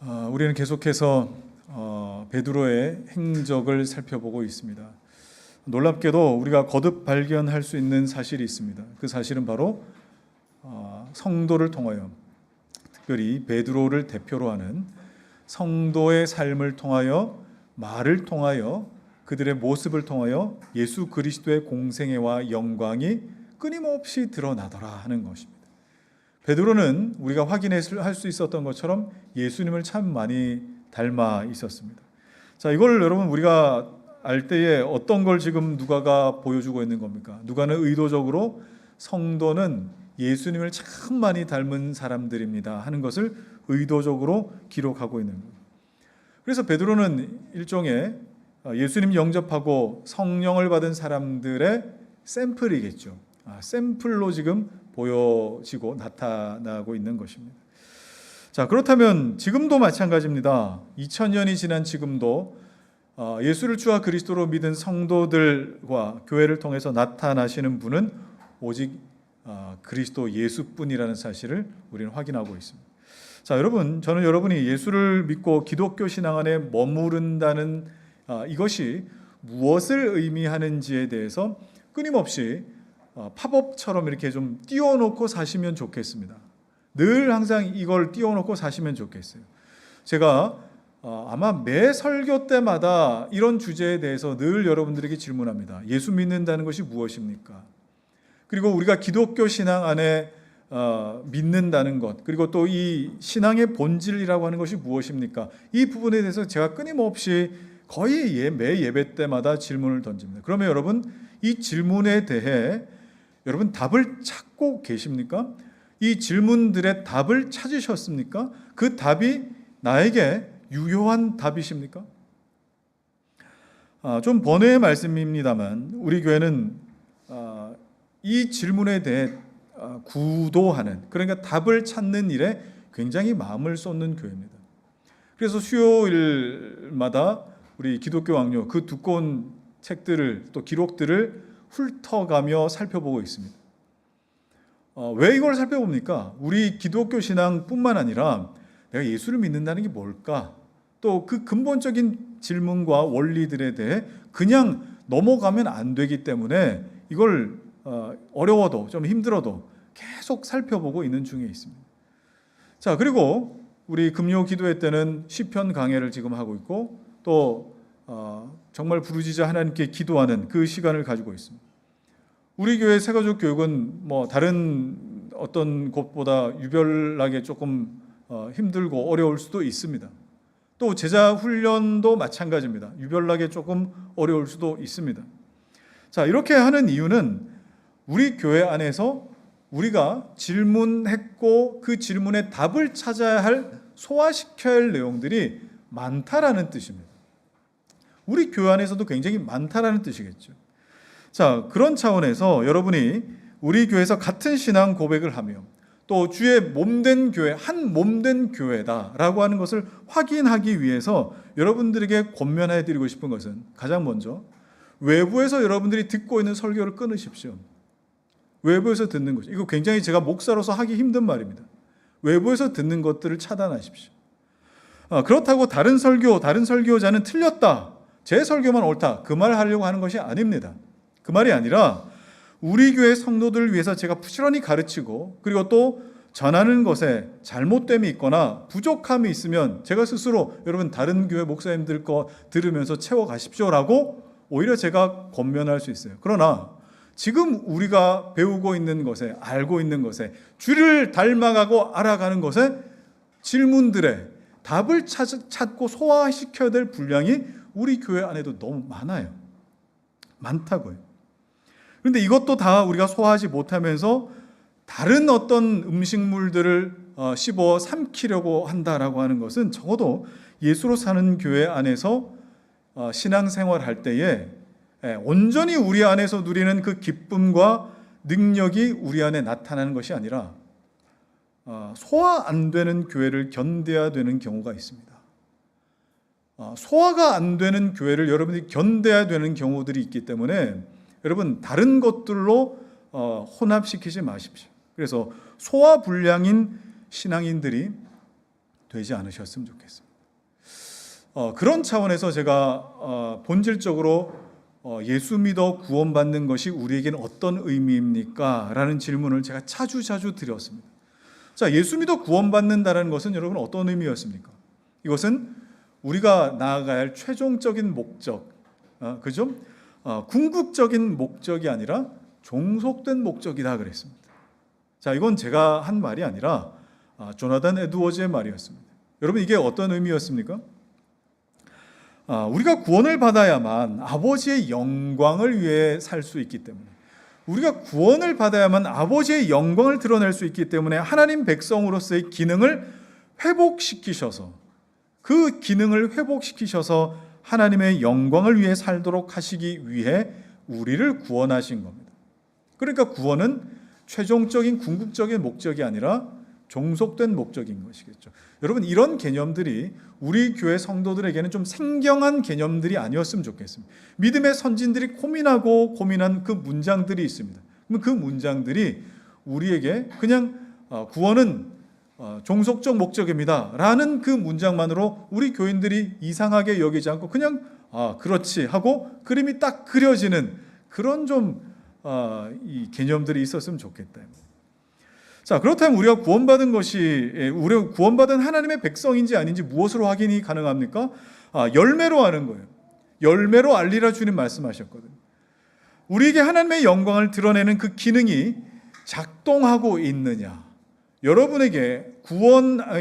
우리는 계속해서 베드로의 행적을 살펴보고 있습니다. 놀랍게도 우리가 거듭 발견할 수 있는 사실이 있습니다. 그 사실은 바로 성도를 통하여, 특별히 베드로를 대표로 하는 성도의 삶을 통하여, 말을 통하여, 그들의 모습을 통하여 예수 그리스도의 공생애와 영광이 끊임없이 드러나더라 하는 것입니다. 베드로는 우리가 확인할 수 있었던 것처럼 예수님을 참 많이 닮아 있었습니다. 자, 이걸 여러분 우리가 알 때에 어떤 걸 지금 누가가 보여주고 있는 겁니까? 누가는 의도적으로 성도는 예수님을 참 많이 닮은 사람들입니다 하는 것을 의도적으로 기록하고 있는 거예요. 그래서 베드로는 일종의 예수님 영접하고 성령을 받은 사람들의 샘플이겠죠. 샘플로 지금 보여지고 나타나고 있는 것입니다. 자, 그렇다면 지금도 마찬가지입니다. 2000년이 지난 지금도 예수를 주와 그리스도로 믿은 성도들과 교회를 통해서 나타나시는 분은 오직 그리스도 예수뿐이라는 사실을 우리는 확인하고 있습니다. 자, 여러분, 저는 여러분이 예수를 믿고 기독교 신앙 안에 머무른다는 이것이 무엇을 의미하는지에 대해서 끊임없이 팝업처럼 이렇게 좀 띄워놓고 사시면 좋겠습니다. 늘 항상 이걸 띄워놓고 사시면 좋겠어요. 제가 아마 매 설교 때마다 이런 주제에 대해서 늘 여러분들에게 질문합니다. 예수 믿는다는 것이 무엇입니까? 그리고 우리가 기독교 신앙 안에 믿는다는 것, 그리고 또 이 신앙의 본질이라고 하는 것이 무엇입니까? 이 부분에 대해서 제가 끊임없이 거의 매 예배 때마다 질문을 던집니다. 그러면 여러분, 이 질문에 대해 여러분 답을 찾고 계십니까? 이 질문들의 답을 찾으셨습니까? 그 답이 나에게 유효한 답이십니까? 좀 번외의 말씀입니다만 우리 교회는 이 질문에 대해 구도하는, 그러니까 답을 찾는 일에 굉장히 마음을 쏟는 교회입니다. 그래서 수요일마다 우리 기독교 왕요 그 두꺼운 책들을, 또 기록들을 훑어가며 살펴보고 있습니다. 왜 이걸 살펴봅니까? 우리 기독교 신앙뿐만 아니라 내가 예수를 믿는다는 게 뭘까? 또 그 근본적인 질문과 원리들에 대해 그냥 넘어가면 안 되기 때문에 이걸 어려워도 좀 힘들어도 계속 살펴보고 있는 중에 있습니다. 자, 그리고 우리 금요 기도회 때는 시편 강해를 지금 하고 있고, 또 정말 부르짖어 하나님께 기도하는 그 시간을 가지고 있습니다. 우리 교회 새가족 교육은 뭐 다른 어떤 곳보다 유별나게 조금 힘들고 어려울 수도 있습니다. 또 제자 훈련도 마찬가지입니다. 유별나게 조금 어려울 수도 있습니다. 자, 이렇게 하는 이유는 우리 교회 안에서 우리가 질문했고 그 질문에 답을 찾아야 할, 소화시켜야 할 내용들이 많다라는 뜻입니다. 우리 교회 안에서도 굉장히 많다라는 뜻이겠죠. 자, 그런 차원에서 여러분이 우리 교회에서 같은 신앙 고백을 하며 또 주의 몸된 교회, 한 몸된 교회다라고 하는 것을 확인하기 위해서 여러분들에게 권면해 드리고 싶은 것은, 가장 먼저 외부에서 여러분들이 듣고 있는 설교를 끊으십시오. 외부에서 듣는 것이, 이거 굉장히 제가 목사로서 하기 힘든 말입니다. 외부에서 듣는 것들을 차단하십시오. 그렇다고 다른 설교자는 틀렸다, 제 설교만 옳다, 그 말을 하려고 하는 것이 아닙니다. 그 말이 아니라 우리 교회 성도들을 위해서 제가 부지런히 가르치고, 그리고 또 전하는 것에 잘못됨이 있거나 부족함이 있으면 제가 스스로 여러분 다른 교회 목사님들 거 들으면서 채워가십시오라고 오히려 제가 권면할 수 있어요. 그러나 지금 우리가 배우고 있는 것에, 알고 있는 것에, 주를 닮아가고 알아가는 것에 질문들에 답을 찾고 소화시켜야 될 분량이 우리 교회 안에도 너무 많다고요. 그런데 이것도 다 우리가 소화하지 못하면서 다른 어떤 음식물들을 씹어 삼키려고 한다라고 하는 것은 적어도 예수로 사는 교회 안에서 신앙생활할 때에 온전히 우리 안에서 누리는 그 기쁨과 능력이 우리 안에 나타나는 것이 아니라 소화 안 되는 교회를 견뎌야 되는 경우가 있습니다. 소화가 안 되는 교회를 여러분이 견뎌야 되는 경우들이 있기 때문에 여러분 다른 것들로 혼합시키지 마십시오. 그래서 소화불량인 신앙인들이 되지 않으셨으면 좋겠습니다. 그런 차원에서 제가 본질적으로 예수 믿어 구원받는 것이 우리에게는 어떤 의미입니까? 라는 질문을 제가 자주 드렸습니다. 자, 예수 믿어 구원받는다는 것은 여러분 어떤 의미였습니까? 이것은 우리가 나아가야 할 최종적인 목적, 그죠? 궁극적인 목적이 아니라 종속된 목적이다 그랬습니다. 자, 이건 제가 한 말이 아니라 조나단 에드워즈의 말이었습니다. 여러분, 이게 어떤 의미였습니까? 우리가 구원을 받아야만 아버지의 영광을 위해 살 수 있기 때문에, 우리가 구원을 받아야만 아버지의 영광을 드러낼 수 있기 때문에 하나님 백성으로서의 기능을 회복시키셔서, 그 기능을 회복시키셔서 하나님의 영광을 위해 살도록 하시기 위해 우리를 구원하신 겁니다. 그러니까 구원은 최종적인 궁극적인 목적이 아니라 종속된 목적인 것이겠죠. 여러분, 이런 개념들이 우리 교회 성도들에게는 좀 생경한 개념들이 아니었으면 좋겠습니다. 믿음의 선진들이 고민한 그 문장들이 있습니다. 그럼 그 문장들이 우리에게 그냥 구원은 종속적 목적입니다 라는 그 문장만으로 우리 교인들이 이상하게 여기지 않고 그냥 그렇지 하고 그림이 딱 그려지는 그런 이 개념들이 있었으면 좋겠다. 자, 그렇다면 우리가 구원받은 하나님의 백성인지 아닌지 무엇으로 확인이 가능합니까? 열매로 하는 거예요. 열매로 알리라 주님 말씀하셨거든요. 우리에게 하나님의 영광을 드러내는 그 기능이 작동하고 있느냐, 여러분에게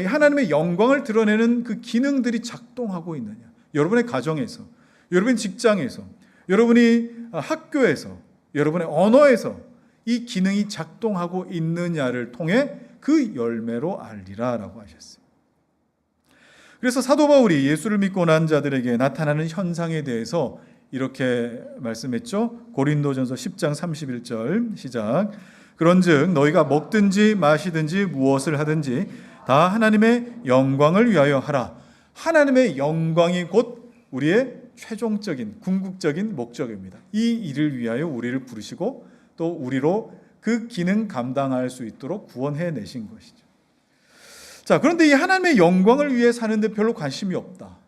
하나님의 영광을 드러내는 그 기능들이 작동하고 있느냐, 여러분의 가정에서, 여러분의 직장에서, 여러분이 학교에서, 여러분의 언어에서 이 기능이 작동하고 있느냐를 통해 그 열매로 알리라라고 하셨어요. 그래서 사도 바울이 예수를 믿고 난 자들에게 나타나는 현상에 대해서 이렇게 말씀했죠. 고린도전서 10장 31절 시작. 그런즉 너희가 먹든지 마시든지 무엇을 하든지 다 하나님의 영광을 위하여 하라. 하나님의 영광이 곧 우리의 최종적인 궁극적인 목적입니다. 이 일을 위하여 우리를 부르시고 또 우리로 그 기능 감당할 수 있도록 구원해 내신 것이죠. 자, 그런데 이 하나님의 영광을 위해 사는데 별로 관심이 없다.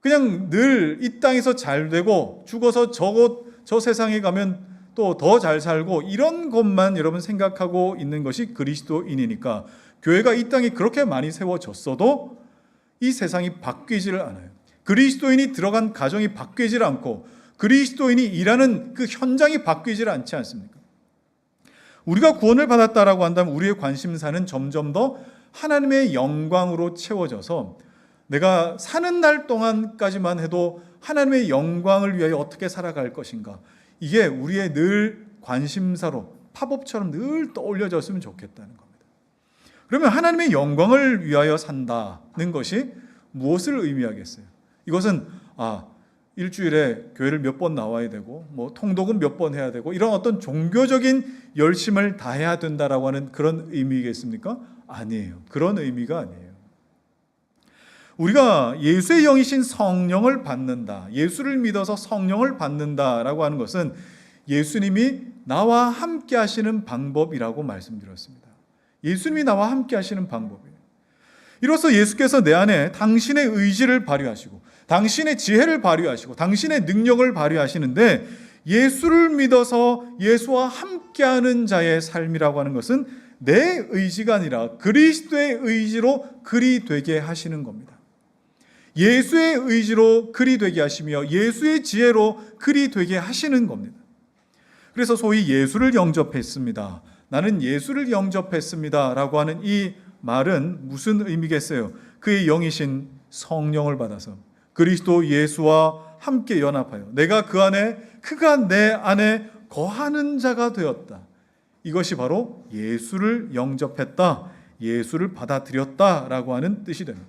그냥 늘 이 땅에서 잘 되고 죽어서 저 세상에 가면 또 더 잘 살고 이런 것만 여러분 생각하고 있는 것이 그리스도인이니까 교회가 이 땅에 그렇게 많이 세워졌어도 이 세상이 바뀌지를 않아요. 그리스도인이 들어간 가정이 바뀌지를 않고 그리스도인이 일하는 그 현장이 바뀌지 않지 않습니까? 우리가 구원을 받았다라고 한다면 우리의 관심사는 점점 더 하나님의 영광으로 채워져서 내가 사는 날 동안까지만 해도 하나님의 영광을 위하여 어떻게 살아갈 것인가, 이게 우리의 늘 관심사로 팝업처럼 늘 떠올려졌으면 좋겠다는 겁니다. 그러면 하나님의 영광을 위하여 산다는 것이 무엇을 의미하겠어요? 이것은 일주일에 교회를 몇 번 나와야 되고 통독은 몇 번 해야 되고 이런 어떤 종교적인 열심을 다해야 된다라고 하는 그런 의미겠습니까? 아니에요. 그런 의미가 아니에요. 우리가 예수의 영이신 성령을 받는다, 예수를 믿어서 성령을 받는다라고 하는 것은 예수님이 나와 함께 하시는 방법이라고 말씀드렸습니다. 예수님이 나와 함께 하시는 방법이에요. 이로써 예수께서 내 안에 당신의 의지를 발휘하시고 당신의 지혜를 발휘하시고 당신의 능력을 발휘하시는데, 예수를 믿어서 예수와 함께하는 자의 삶이라고 하는 것은 내 의지가 아니라 그리스도의 의지로 그리 되게 하시는 겁니다. 예수의 의지로 그리 되게 하시며 예수의 지혜로 그리 되게 하시는 겁니다. 그래서 소위 예수를 영접했습니다, 나는 예수를 영접했습니다 라고 하는 이 말은 무슨 의미겠어요? 그의 영이신 성령을 받아서 그리스도 예수와 함께 연합하여 내가 그가 내 안에 거하는 자가 되었다. 이것이 바로 예수를 영접했다, 예수를 받아들였다라고 하는 뜻이 됩니다.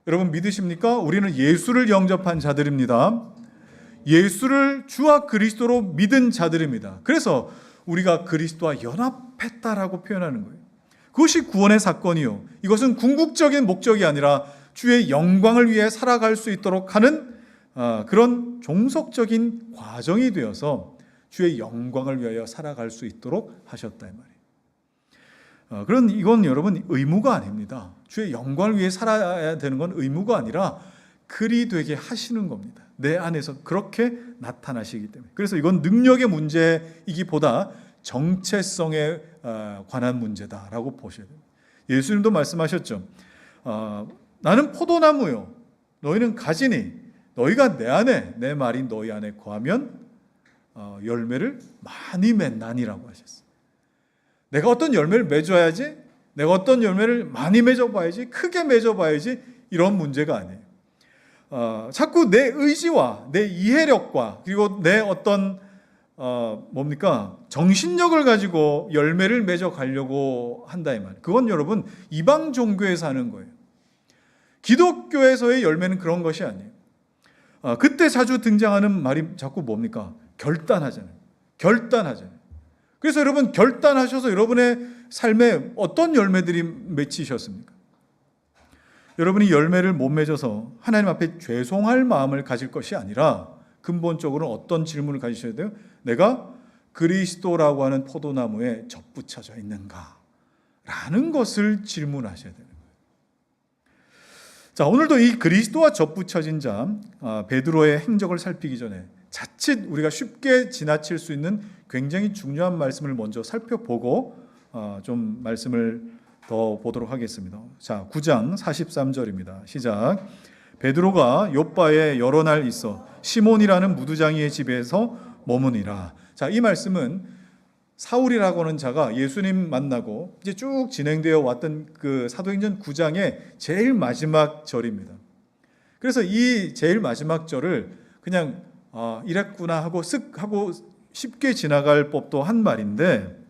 여러분 믿으십니까? 우리는 예수를 영접한 자들입니다. 예수를 주와 그리스도로 믿은 자들입니다. 그래서 우리가 그리스도와 연합했다라고 표현하는 거예요. 그것이 구원의 사건이요, 이것은 궁극적인 목적이 아니라 주의 영광을 위해 살아갈 수 있도록 하는 그런 종속적인 과정이 되어서 주의 영광을 위하여 살아갈 수 있도록 하셨다 이 말이에요. 이건 여러분 의무가 아닙니다. 주의 영광을 위해 살아야 되는 건 의무가 아니라 그리 되게 하시는 겁니다. 내 안에서 그렇게 나타나시기 때문에. 그래서 이건 능력의 문제이기보다 정체성에 관한 문제다라고 보셔야 됩니다. 예수님도 말씀하셨죠. 나는 포도나무요, 너희는 가지니 너희가 내 안에, 내 말이 너희 안에 거하면 열매를 많이 맺나니라고 하셨어요. 내가 어떤 열매를 맺어야지, 내가 어떤 열매를 많이 맺어봐야지, 크게 맺어봐야지, 이런 문제가 아니에요. 자꾸 내 의지와 내 이해력과 그리고 내 어떤 정신력을 가지고 열매를 맺어가려고 한다 이 말. 그건 여러분 이방 종교에서 하는 거예요. 기독교에서의 열매는 그런 것이 아니에요. 그때 자주 등장하는 말이 자꾸 뭡니까? 결단하잖아요. 결단하잖아요. 그래서 여러분 결단하셔서 여러분의 삶에 어떤 열매들이 맺히셨습니까? 여러분이 열매를 못 맺어서 하나님 앞에 죄송할 마음을 가질 것이 아니라 근본적으로 어떤 질문을 가지셔야 돼요? 내가 그리스도라고 하는 포도나무에 접붙여져 있는가? 라는 것을 질문하셔야 되는 거예요. 자, 오늘도 이 그리스도와 접붙여진 자 베드로의 행적을 살피기 전에 자칫 우리가 쉽게 지나칠 수 있는 굉장히 중요한 말씀을 먼저 살펴보고 좀 말씀을 더 보도록 하겠습니다. 자, 9장 43절입니다. 시작. 베드로가 요빠에 여러 날 있어 시몬이라는 무두장이의 집에서 머무니라. 자, 이 말씀은 사울이라고 하는 자가 예수님 만나고 이제 쭉 진행되어 왔던 그 사도행전 9장의 제일 마지막 절입니다. 그래서 이 제일 마지막 절을 그냥 이랬구나 하고 쓱 하고 쉽게 지나갈 법도 한 말인데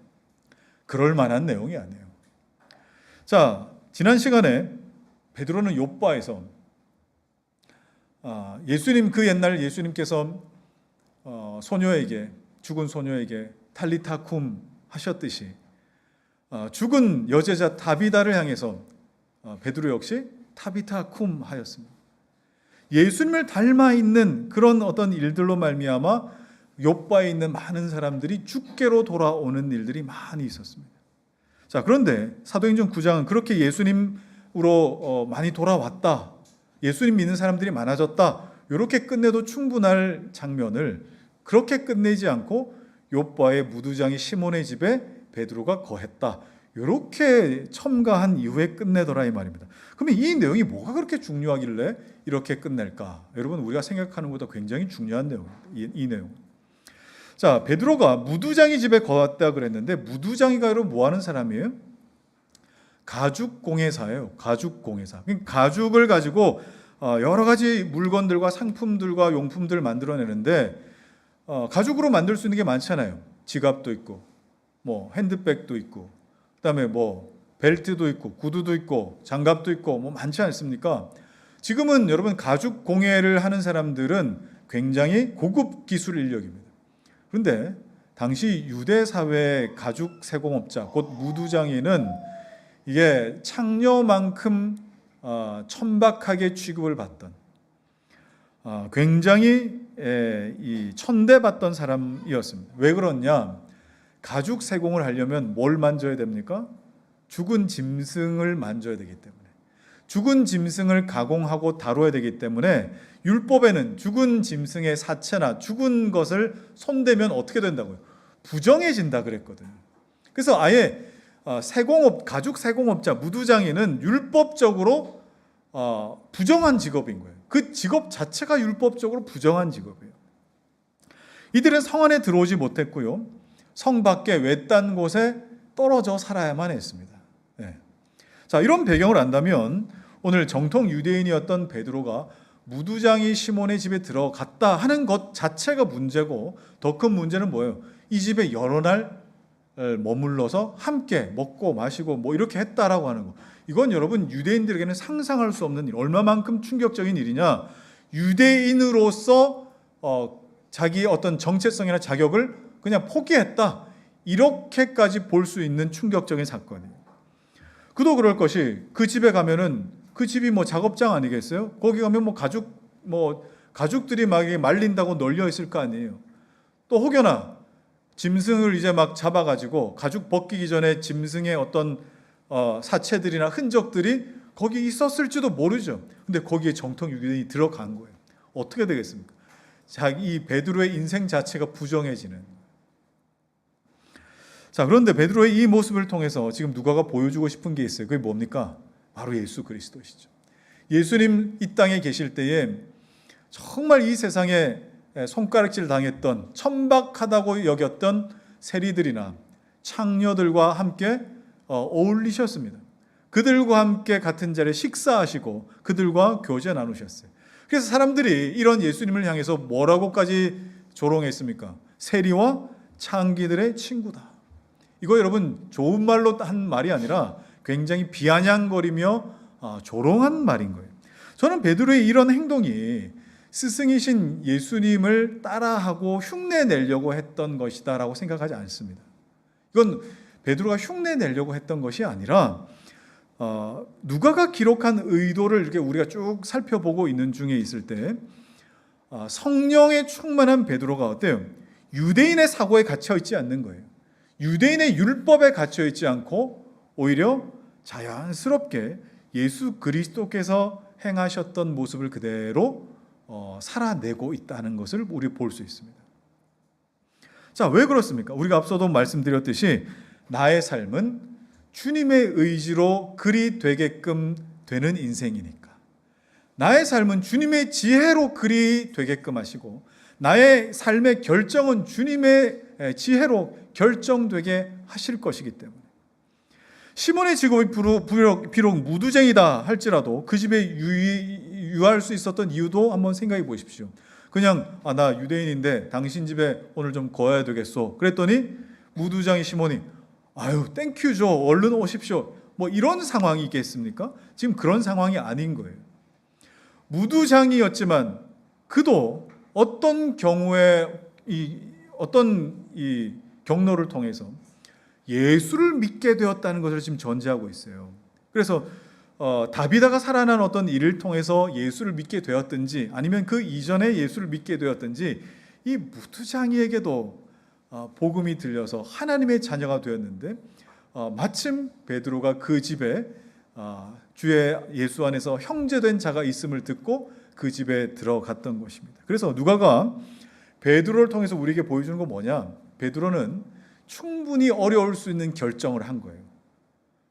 그럴 만한 내용이 아니에요. 자, 지난 시간에 베드로는 요빠에서 예수님 그 옛날 예수님께서 소녀에게 죽은 소녀에게 탈리타 쿰 하셨듯이 죽은 여제자 타비다를 향해서 베드로 역시 타비타 쿰 하였습니다. 예수님을 닮아 있는 그런 어떤 일들로 말미암아 요빠에 있는 많은 사람들이 죽게로 돌아오는 일들이 많이 있었습니다. 자, 그런데 사도행전 9장은 그렇게 예수님으로 많이 돌아왔다, 예수님 믿는 사람들이 많아졌다, 이렇게 끝내도 충분할 장면을 그렇게 끝내지 않고 요빠의 무두장이 시몬의 집에 베드로가 거했다, 이렇게 첨가한 이후에 끝내더라 이 말입니다. 그러면 이 내용이 뭐가 그렇게 중요하길래 이렇게 끝낼까? 여러분, 우리가 생각하는 것보다 굉장히 중요한 내용입니다. 이 내용. 자, 베드로가 무두장이 집에 거했다 그랬는데 무두장이가 여러분 뭐 하는 사람이에요? 가죽공예사예요. 가죽공예사. 가죽을 가지고 여러 가지 물건들과 상품들과 용품들을 만들어내는데 가죽으로 만들 수 있는 게 많잖아요. 지갑도 있고, 뭐 핸드백도 있고, 그다음에 뭐 벨트도 있고, 구두도 있고, 장갑도 있고, 뭐 많지 않습니까? 지금은 여러분 가죽 공예를 하는 사람들은 굉장히 고급 기술 인력입니다. 그런데 당시 유대 사회의 가죽 세공업자, 곧 무두장이는 이게 창녀만큼 천박하게 취급을 받던 굉장히 천대받던 사람이었습니다. 왜 그러냐? 가죽 세공을 하려면 뭘 만져야 됩니까? 죽은 짐승을 만져야 되기 때문에, 죽은 짐승을 가공하고 다뤄야 되기 때문에 율법에는 죽은 짐승의 사체나 죽은 것을 손대면 어떻게 된다고요? 부정해진다 그랬거든요. 그래서 아예 가죽 세공업자, 무두장이는 율법적으로 부정한 직업인 거예요. 그 직업 자체가 율법적으로 부정한 직업이에요. 이들은 성 안에 들어오지 못했고요, 성 밖에 외딴 곳에 떨어져 살아야만 했습니다. 네. 자, 이런 배경을 안다면 오늘 정통 유대인이었던 베드로가 무두장이 시몬의 집에 들어갔다 하는 것 자체가 문제고, 더 큰 문제는 뭐예요? 이 집에 여러 날 머물러서 함께 먹고 마시고 뭐 이렇게 했다라고 하는 거. 이건 여러분 유대인들에게는 상상할 수 없는 일, 얼마만큼 충격적인 일이냐. 유대인으로서 자기 어떤 정체성이나 자격을 그냥 포기했다, 이렇게까지 볼 수 있는 충격적인 사건이에요. 그도 그럴 것이 그 집에 가면은 그 집이 뭐 작업장 아니겠어요? 거기 가면 가죽들이 막 말린다고 널려 있을 거 아니에요. 또 혹여나 짐승을 이제 막 잡아가지고 가죽 벗기기 전에 짐승의 어떤 사체들이나 흔적들이 거기 있었을지도 모르죠. 근데 거기에 정통 유대인이 들어간 거예요. 어떻게 되겠습니까? 자기 베드로의 인생 자체가 부정해지는. 자, 그런데 베드로의 이 모습을 통해서 지금 누가가 보여주고 싶은 게 있어요. 그게 뭡니까? 바로 예수 그리스도시죠. 예수님 이 땅에 계실 때에 정말 이 세상에 손가락질 당했던, 천박하다고 여겼던 세리들이나 창녀들과 함께 어울리셨습니다. 그들과 함께 같은 자리에 식사하시고 그들과 교제 나누셨어요. 그래서 사람들이 이런 예수님을 향해서 뭐라고까지 조롱했습니까? 세리와 창기들의 친구다. 이거 여러분 좋은 말로 한 말이 아니라 굉장히 비아냥거리며 조롱한 말인 거예요. 저는 베드로의 이런 행동이 스승이신 예수님을 따라하고 흉내 내려고 했던 것이다라고 생각하지 않습니다. 이건 베드로가 흉내 내려고 했던 것이 아니라 누가가 기록한 의도를 이렇게 우리가 쭉 살펴보고 있는 중에 있을 때 성령에 충만한 베드로가 어때요? 유대인의 사고에 갇혀 있지 않는 거예요. 유대인의 율법에 갇혀 있지 않고 오히려 자연스럽게 예수 그리스도께서 행하셨던 모습을 그대로 살아내고 있다는 것을 우리 볼 수 있습니다. 자, 왜 그렇습니까? 우리가 앞서도 말씀드렸듯이 나의 삶은 주님의 의지로 그리 되게끔 되는 인생이니까, 나의 삶은 주님의 지혜로 그리 되게끔 하시고 나의 삶의 결정은 주님의 지혜로 결정되게 하실 것이기 때문에 시몬의 직업이 비록 무두쟁이다 할지라도 그 집에 유할 수 있었던 이유도 한번 생각해 보십시오. 그냥 나 유대인인데 당신 집에 오늘 좀 거해야 되겠소. 그랬더니 무두장이 시몬이 아유 땡큐죠. 얼른 오십시오. 뭐 이런 상황이 있겠습니까? 지금 그런 상황이 아닌 거예요. 무두장이었지만 그도 어떤 경우에 어떤 경로를 통해서 예수를 믿게 되었다는 것을 지금 전제하고 있어요. 그래서 다비다가 살아난 어떤 일을 통해서 예수를 믿게 되었든지 아니면 그 이전에 예수를 믿게 되었든지 이 무두장이에게도 복음이 들려서 하나님의 자녀가 되었는데 마침 베드로가 그 집에 주의 예수 안에서 형제된 자가 있음을 듣고 그 집에 들어갔던 것입니다. 그래서 누가가 베드로를 통해서 우리에게 보여주는 건 뭐냐? 베드로는 충분히 어려울 수 있는 결정을 한 거예요.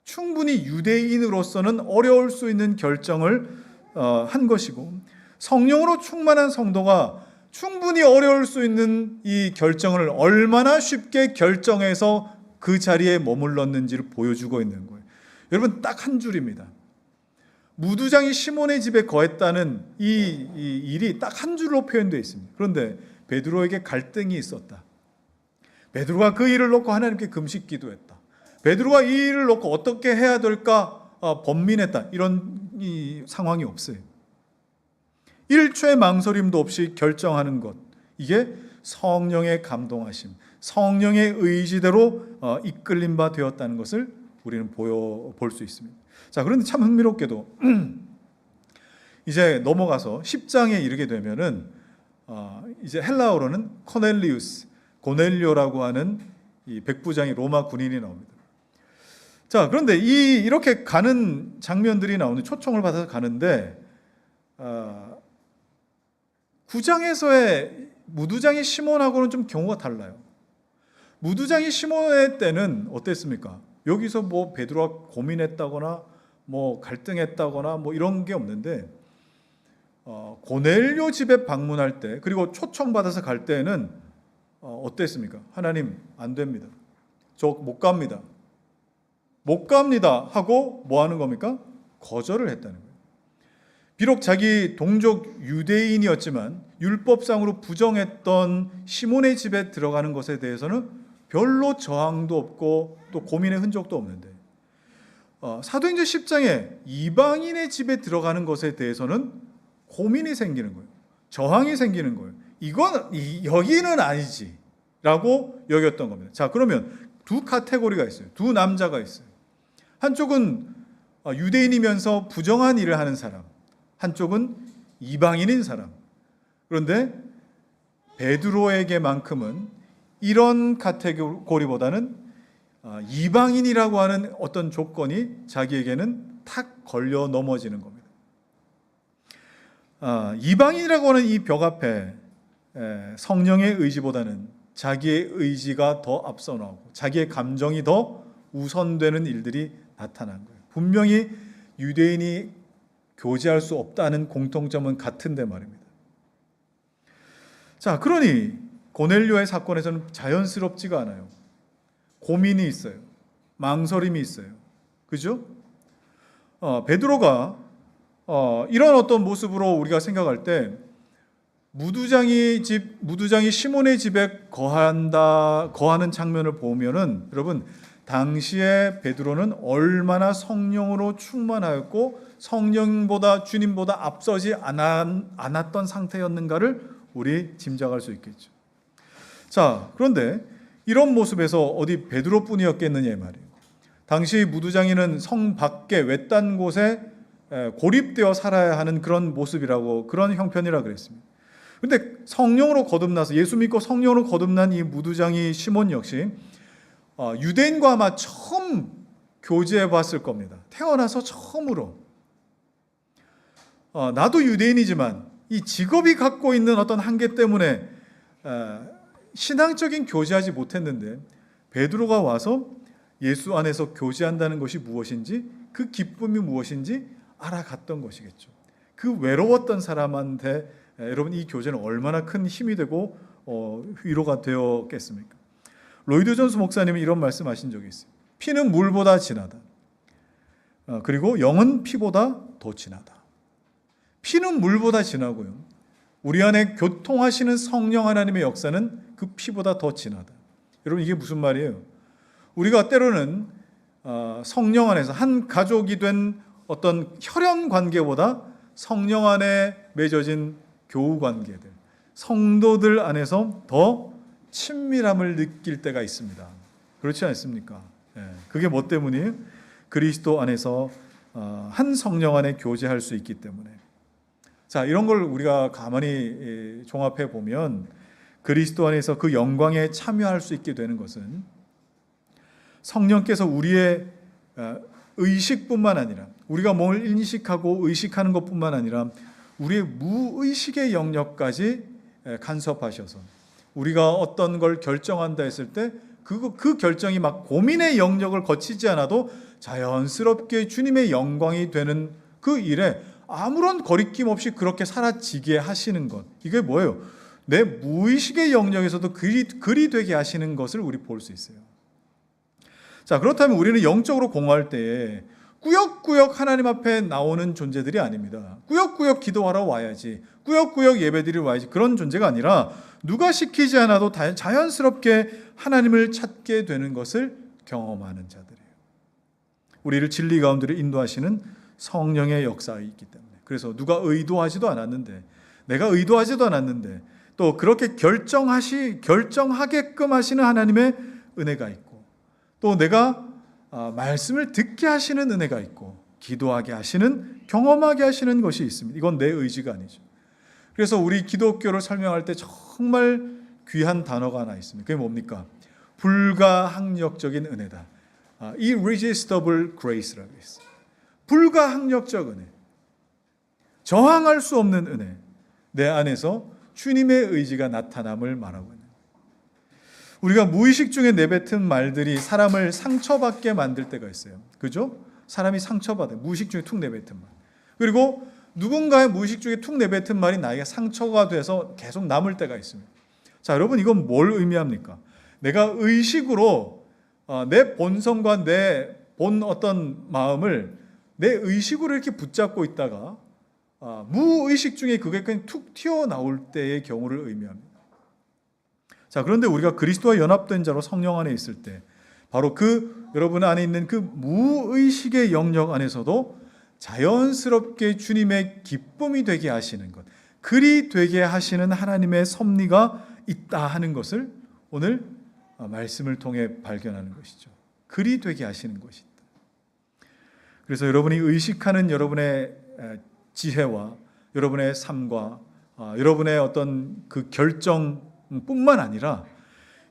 충분히 유대인으로서는 어려울 수 있는 결정을 한 것이고 성령으로 충만한 성도가 충분히 어려울 수 있는 이 결정을 얼마나 쉽게 결정해서 그 자리에 머물렀는지를 보여주고 있는 거예요. 여러분 딱 한 줄입니다. 무두장이 시몬의 집에 거했다는 이 일이 딱 한 줄로 표현되어 있습니다. 그런데 베드로에게 갈등이 있었다. 베드로가 그 일을 놓고 하나님께 금식 기도했다. 베드로가 이 일을 놓고 어떻게 해야 될까 번민했다. 이런 상황이 없어요. 일초의 망설임도 없이 결정하는 것, 이게 성령의 감동하심, 성령의 의지대로 이끌림 바 되었다는 것을 우리는 볼 수 있습니다. 자, 그런데 참 흥미롭게도 이제 넘어가서 10장에 이르게 되면은 이제 헬라어로는 코넬리우스, 고넬료라고 하는 이 백부장이 로마 군인이 나옵니다. 자, 그런데 이렇게 가는 장면들이 나오는 초청을 받아서 가는데 9장에서의 무두장이 시몬하고는 좀 경우가 달라요. 무두장이 시몬의 때는 어땠습니까? 여기서 뭐 베드로가 고민했다거나 뭐 갈등했다거나 뭐 이런 게 없는데 고넬료 집에 방문할 때 그리고 초청받아서 갈 때는 어땠습니까? 하나님 안 됩니다. 저 못 갑니다. 못 갑니다 하고 뭐 하는 겁니까? 거절을 했다는 거예요. 비록 자기 동족 유대인이었지만 율법상으로 부정했던 시몬의 집에 들어가는 것에 대해서는 별로 저항도 없고 또 고민의 흔적도 없는데 사도행전 10장에 이방인의 집에 들어가는 것에 대해서는 고민이 생기는 거예요. 저항이 생기는 거예요. 이건 여기는 아니지 라고 여겼던 겁니다. 자, 그러면 두 카테고리가 있어요. 두 남자가 있어요. 한쪽은 유대인이면서 부정한 일을 하는 사람, 한쪽은 이방인인 사람. 그런데 베드로에게만큼은 이런 카테고리보다는 이방인이라고 하는 어떤 조건이 자기에게는 탁 걸려 넘어지는 겁니다. 이방인이라고 하는 이 벽 앞에 성령의 의지보다는 자기의 의지가 더 앞서 나오고 자기의 감정이 더 우선되는 일들이 나타난 거예요. 분명히 유대인이 교제할 수 없다는 공통점은 같은데 말입니다. 자, 그러니 고넬료의 사건에서는 자연스럽지가 않아요. 고민이 있어요. 망설임이 있어요. 그죠? 베드로가 이런 어떤 모습으로 우리가 생각할 때 무두장이 시몬의 집에 거하는 장면을 보면은 여러분, 당시에 베드로는 얼마나 성령으로 충만하였고 성령보다 주님보다 앞서지 않았던 상태였는가를 우리 짐작할 수 있겠죠. 자, 그런데 이런 모습에서 어디 베드로뿐이었겠느냐 이 말이에요. 당시 무두장이는 성 밖에 외딴 곳에 고립되어 살아야 하는 그런 모습이라고, 그런 형편이라 그랬습니다. 근데 성령으로 거듭나서 예수 믿고 성령으로 거듭난 이 무두장이 시몬 역시 유대인과 아마 처음 교제해 봤을 겁니다. 태어나서 처음으로. 나도 유대인이지만 이 직업이 갖고 있는 어떤 한계 때문에 신앙적인 교제하지 못했는데 베드로가 와서 예수 안에서 교제한다는 것이 무엇인지, 그 기쁨이 무엇인지 알아갔던 것이겠죠. 그 외로웠던 사람한테 여러분, 이 교제는 얼마나 큰 힘이 되고 위로가 되었겠습니까? 로이드 존스 목사님이 이런 말씀하신 적이 있어요. 피는 물보다 진하다. 그리고 영은 피보다 더 진하다. 피는 물보다 진하고요. 우리 안에 교통하시는 성령 하나님의 역사는 그 피보다 더 진하다. 여러분, 이게 무슨 말이에요? 우리가 때로는 성령 안에서 한 가족이 된 어떤 혈연 관계보다 성령 안에 맺어진 교우 관계들, 성도들 안에서 더 친밀함을 느낄 때가 있습니다. 그렇지 않습니까? 그게 뭐 때문이에요? 그리스도 안에서 한 성령 안에 교제할 수 있기 때문에. 자, 이런 걸 우리가 가만히 종합해 보면 그리스도 안에서 그 영광에 참여할 수 있게 되는 것은 성령께서 우리의 의식뿐만 아니라, 우리가 뭘 인식하고 의식하는 것뿐만 아니라 우리의 무의식의 영역까지 간섭하셔서 우리가 어떤 걸 결정한다 했을 때 그 결정이 막 고민의 영역을 거치지 않아도 자연스럽게 주님의 영광이 되는 그 일에 아무런 거리낌 없이 그렇게 사라지게 하시는 것, 이게 뭐예요? 내 무의식의 영역에서도 그리 되게 하시는 것을 우리 볼 수 있어요. 자, 그렇다면 우리는 영적으로 공부할 때에 꾸역꾸역 하나님 앞에 나오는 존재들이 아닙니다. 꾸역꾸역 기도하러 와야지, 꾸역꾸역 예배드리러 와야지, 그런 존재가 아니라 누가 시키지 않아도 자연스럽게 하나님을 찾게 되는 것을 경험하는 자들이에요. 우리를 진리 가운데로 인도하시는 성령의 역사가 있기 때문에. 그래서 누가 의도하지도 않았는데, 내가 의도하지도 않았는데 또 그렇게 결정하게끔 하시는 하나님의 은혜가 있고, 또 내가 말씀을 듣게 하시는 은혜가 있고, 기도하게 하시는, 경험하게 하시는 것이 있습니다. 이건 내 의지가 아니죠. 그래서 우리 기독교를 설명할 때 정말 귀한 단어가 하나 있습니다. 그게 뭡니까? 불가항력적인 은혜다. Irresistible grace라고 했어요. 불가항력적 은혜, 저항할 수 없는 은혜, 내 안에서 주님의 의지가 나타남을 말하고 있는. 우리가 무의식 중에 내뱉은 말들이 사람을 상처받게 만들 때가 있어요. 그죠? 사람이 상처받아요. 무의식 중에 툭 내뱉은 말. 그리고 누군가의 무의식 중에 툭 내뱉은 말이 나에게 상처가 돼서 계속 남을 때가 있습니다. 자, 여러분, 이건 뭘 의미합니까? 내가 의식으로 내 본성과 내 본 어떤 마음을 내 의식으로 이렇게 붙잡고 있다가 무의식 중에 그게 그냥 툭 튀어나올 때의 경우를 의미합니다. 자, 그런데 우리가 그리스도와 연합된 자로 성령 안에 있을 때 바로 그 여러분 안에 있는 그 무의식의 영역 안에서도 자연스럽게 주님의 기쁨이 되게 하시는 것, 그리 되게 하시는 하나님의 섭리가 있다 하는 것을 오늘 말씀을 통해 발견하는 것이죠. 그리 되게 하시는 것이 있다. 그래서 여러분이 의식하는 여러분의 지혜와 여러분의 삶과 여러분의 어떤 그 결정뿐만 아니라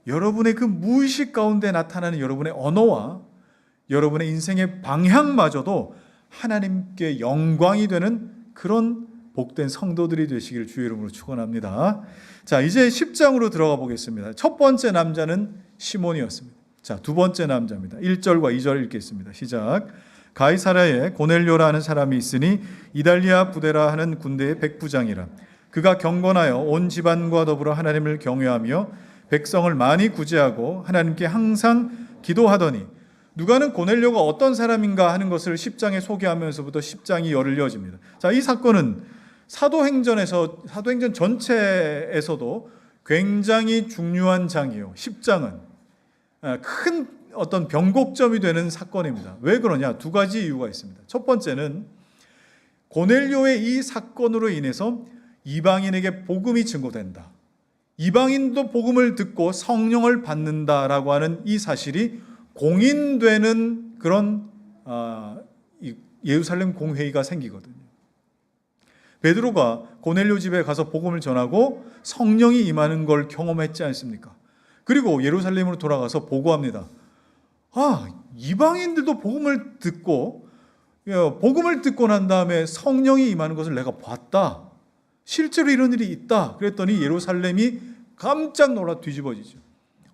여러분의 그 무의식 가운데 나타나는 여러분의 언어와 여러분의 인생의 방향마저도 하나님께 영광이 되는 그런 복된 성도들이 되시길 주의 이름으로 축원합니다. 자, 이제 10장으로 들어가 보겠습니다. 첫 번째 남자는 시몬이었습니다. 자, 두 번째 남자입니다. 1절과 2절 읽겠습니다. 시작. 가이사랴에 고넬료라는 사람이 있으니 이달리아 부대라 하는 군대의 백부장이라. 그가 경건하여 온 집안과 더불어 하나님을 경외하며 백성을 많이 구제하고 하나님께 항상 기도하더니, 누가는 고넬료가 어떤 사람인가 하는 것을 10장에 소개하면서부터 10장이 열을 이어집니다. 자, 이 사건은 사도행전 전체에서도 굉장히 중요한 장이에요. 10장은 큰 어떤 변곡점이 되는 사건입니다. 왜 그러냐? 두 가지 이유가 있습니다. 첫 번째는 고넬료의 이 사건으로 인해서 이방인에게 복음이 증거된다. 이방인도 복음을 듣고 성령을 받는다라고 하는 이 사실이 공인되는 그런 예루살렘 공회의가 생기거든요. 베드로가 고넬료 집에 가서 복음을 전하고 성령이 임하는 걸 경험했지 않습니까? 그리고 예루살렘으로 돌아가서 보고합니다. 이방인들도 복음을 듣고 난 다음에 성령이 임하는 것을 내가 봤다. 실제로 이런 일이 있다. 그랬더니 예루살렘이 깜짝 놀라 뒤집어지죠.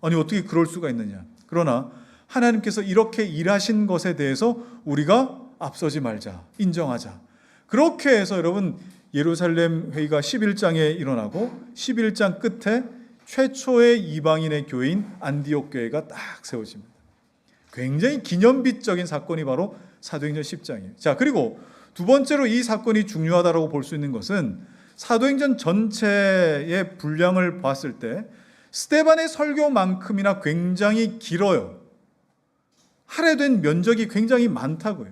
아니, 어떻게 그럴 수가 있느냐. 그러나 하나님께서 이렇게 일하신 것에 대해서 우리가 앞서지 말자, 인정하자. 그렇게 해서 여러분, 예루살렘 회의가 11장에 일어나고 11장 끝에 최초의 이방인의 교회인 안디옥 교회가 딱 세워집니다. 굉장히 기념비적인 사건이 바로 사도행전 10장이에요. 자, 그리고 두 번째로 이 사건이 중요하다고 볼 수 있는 것은 사도행전 전체의 분량을 봤을 때 스데반의 설교만큼이나 굉장히 길어요. 할애된 면적이 굉장히 많다고요.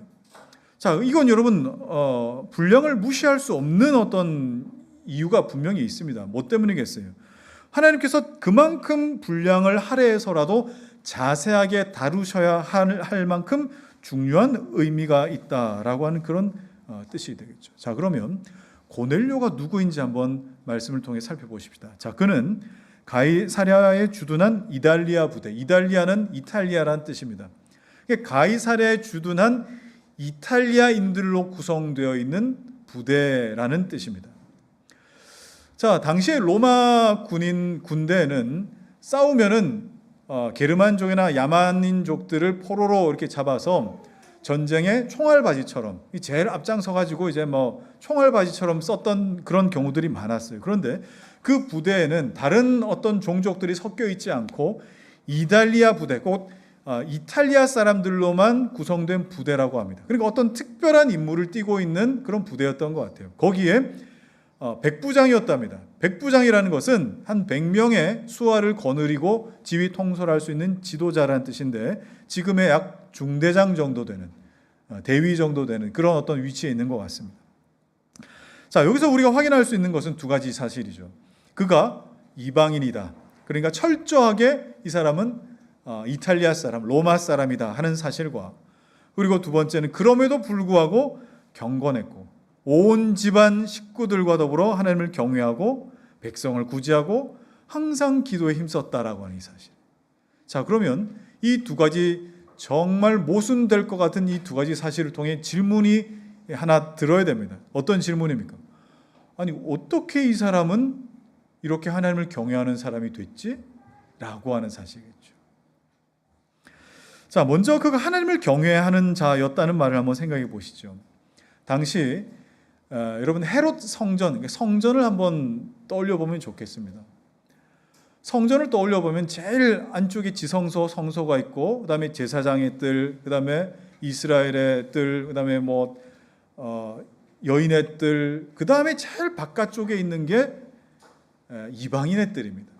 자, 이건 여러분 분량을 무시할 수 없는 어떤 이유가 분명히 있습니다. 뭐 때문이겠어요? 하나님께서 그만큼 분량을 할애해서라도 자세하게 다루셔야 할 만큼 중요한 의미가 있다라고 하는 그런 뜻이 되겠죠. 자, 그러면 고넬료가 누구인지 한번 말씀을 통해 살펴보십시다. 자, 그는 가이사랴에 주둔한 이달리아 부대, 이달리아는 이탈리아라는 뜻입니다. 가이사랴에 주둔한 이탈리아인들로 구성되어 있는 부대라는 뜻입니다. 자, 당시에 로마 군대는 싸우면은 게르만족이나 야만인족들을 포로로 이렇게 잡아서 전쟁에 총알바지처럼 제일 앞장서 가지고 이제 뭐 총알바지처럼 썼던 그런 경우들이 많았어요. 그런데 그 부대에는 다른 어떤 종족들이 섞여 있지 않고 이달리아 부대, 곧 이탈리아 사람들로만 구성된 부대라고 합니다. 그러니까 어떤 특별한 임무를 띠고 있는 그런 부대였던 것 같아요. 거기에 백부장이었답니다. 백부장이라는 것은 한 100명의 수하를 거느리고 지휘 통솔할 수 있는 지도자라는 뜻인데, 지금의 약 중대장 정도 되는, 대위 정도 되는 그런 어떤 위치에 있는 것 같습니다. 자, 여기서 우리가 확인할 수 있는 것은 두 가지 사실이죠. 그가 이방인이다. 그러니까 철저하게 이 사람은 이탈리아 사람, 로마 사람이다 하는 사실과, 그리고 두 번째는 그럼에도 불구하고 경건했고 온 집안 식구들과 더불어 하나님을 경외하고 백성을 구제하고 항상 기도에 힘썼다라고 하는 이 사실. 자, 그러면 이 두 가지 정말 모순될 것 같은 이 두 가지 사실을 통해 질문이 하나 들어야 됩니다. 어떤 질문입니까? 아니, 어떻게 이 사람은 이렇게 하나님을 경외하는 사람이 됐지? 라고 하는 사실이겠죠. 자, 먼저 그가 하나님을 경외하는 자였다는 말을 한번 생각해 보시죠. 당시 여러분 헤롯 성전을 한번 떠올려 보면 좋겠습니다. 성전을 떠올려 보면 제일 안쪽에 지성소, 성소가 있고, 그다음에 제사장의 뜰, 그다음에 이스라엘의 뜰, 그다음에 뭐 여인의 뜰, 그다음에 제일 바깥쪽에 있는 게 이방인의 뜰입니다.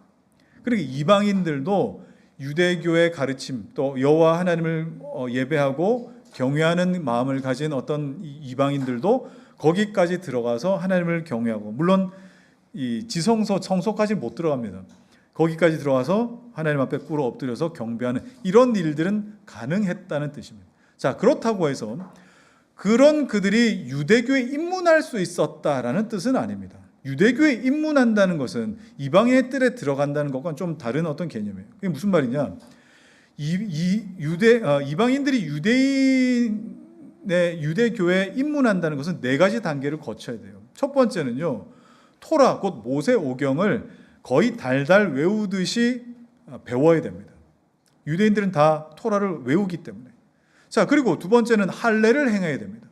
그러니까 이방인들도 유대교의 가르침, 또 여호와 하나님을 예배하고 경외하는 마음을 가진 어떤 이방인들도 거기까지 들어가서 하나님을 경외하고, 물론 이 지성소, 성소까지 못 들어갑니다. 거기까지 들어와서 하나님 앞에 꿇어 엎드려서 경배하는 이런 일들은 가능했다는 뜻입니다. 자, 그렇다고 해서 그런 그들이 유대교에 입문할 수 있었다라는 뜻은 아닙니다. 유대교에 입문한다는 것은 이방인의 뜰에 들어간다는 것과는 좀 다른 어떤 개념이에요. 그게 무슨 말이냐? 이방인들이 유대인의 유대 교회에 입문한다는 것은 네 가지 단계를 거쳐야 돼요. 첫 번째는요, 토라 곧 모세 오경을 거의 달달 외우듯이 배워야 됩니다. 유대인들은 다 토라를 외우기 때문에. 자, 그리고 두 번째는 할례를 행해야 됩니다.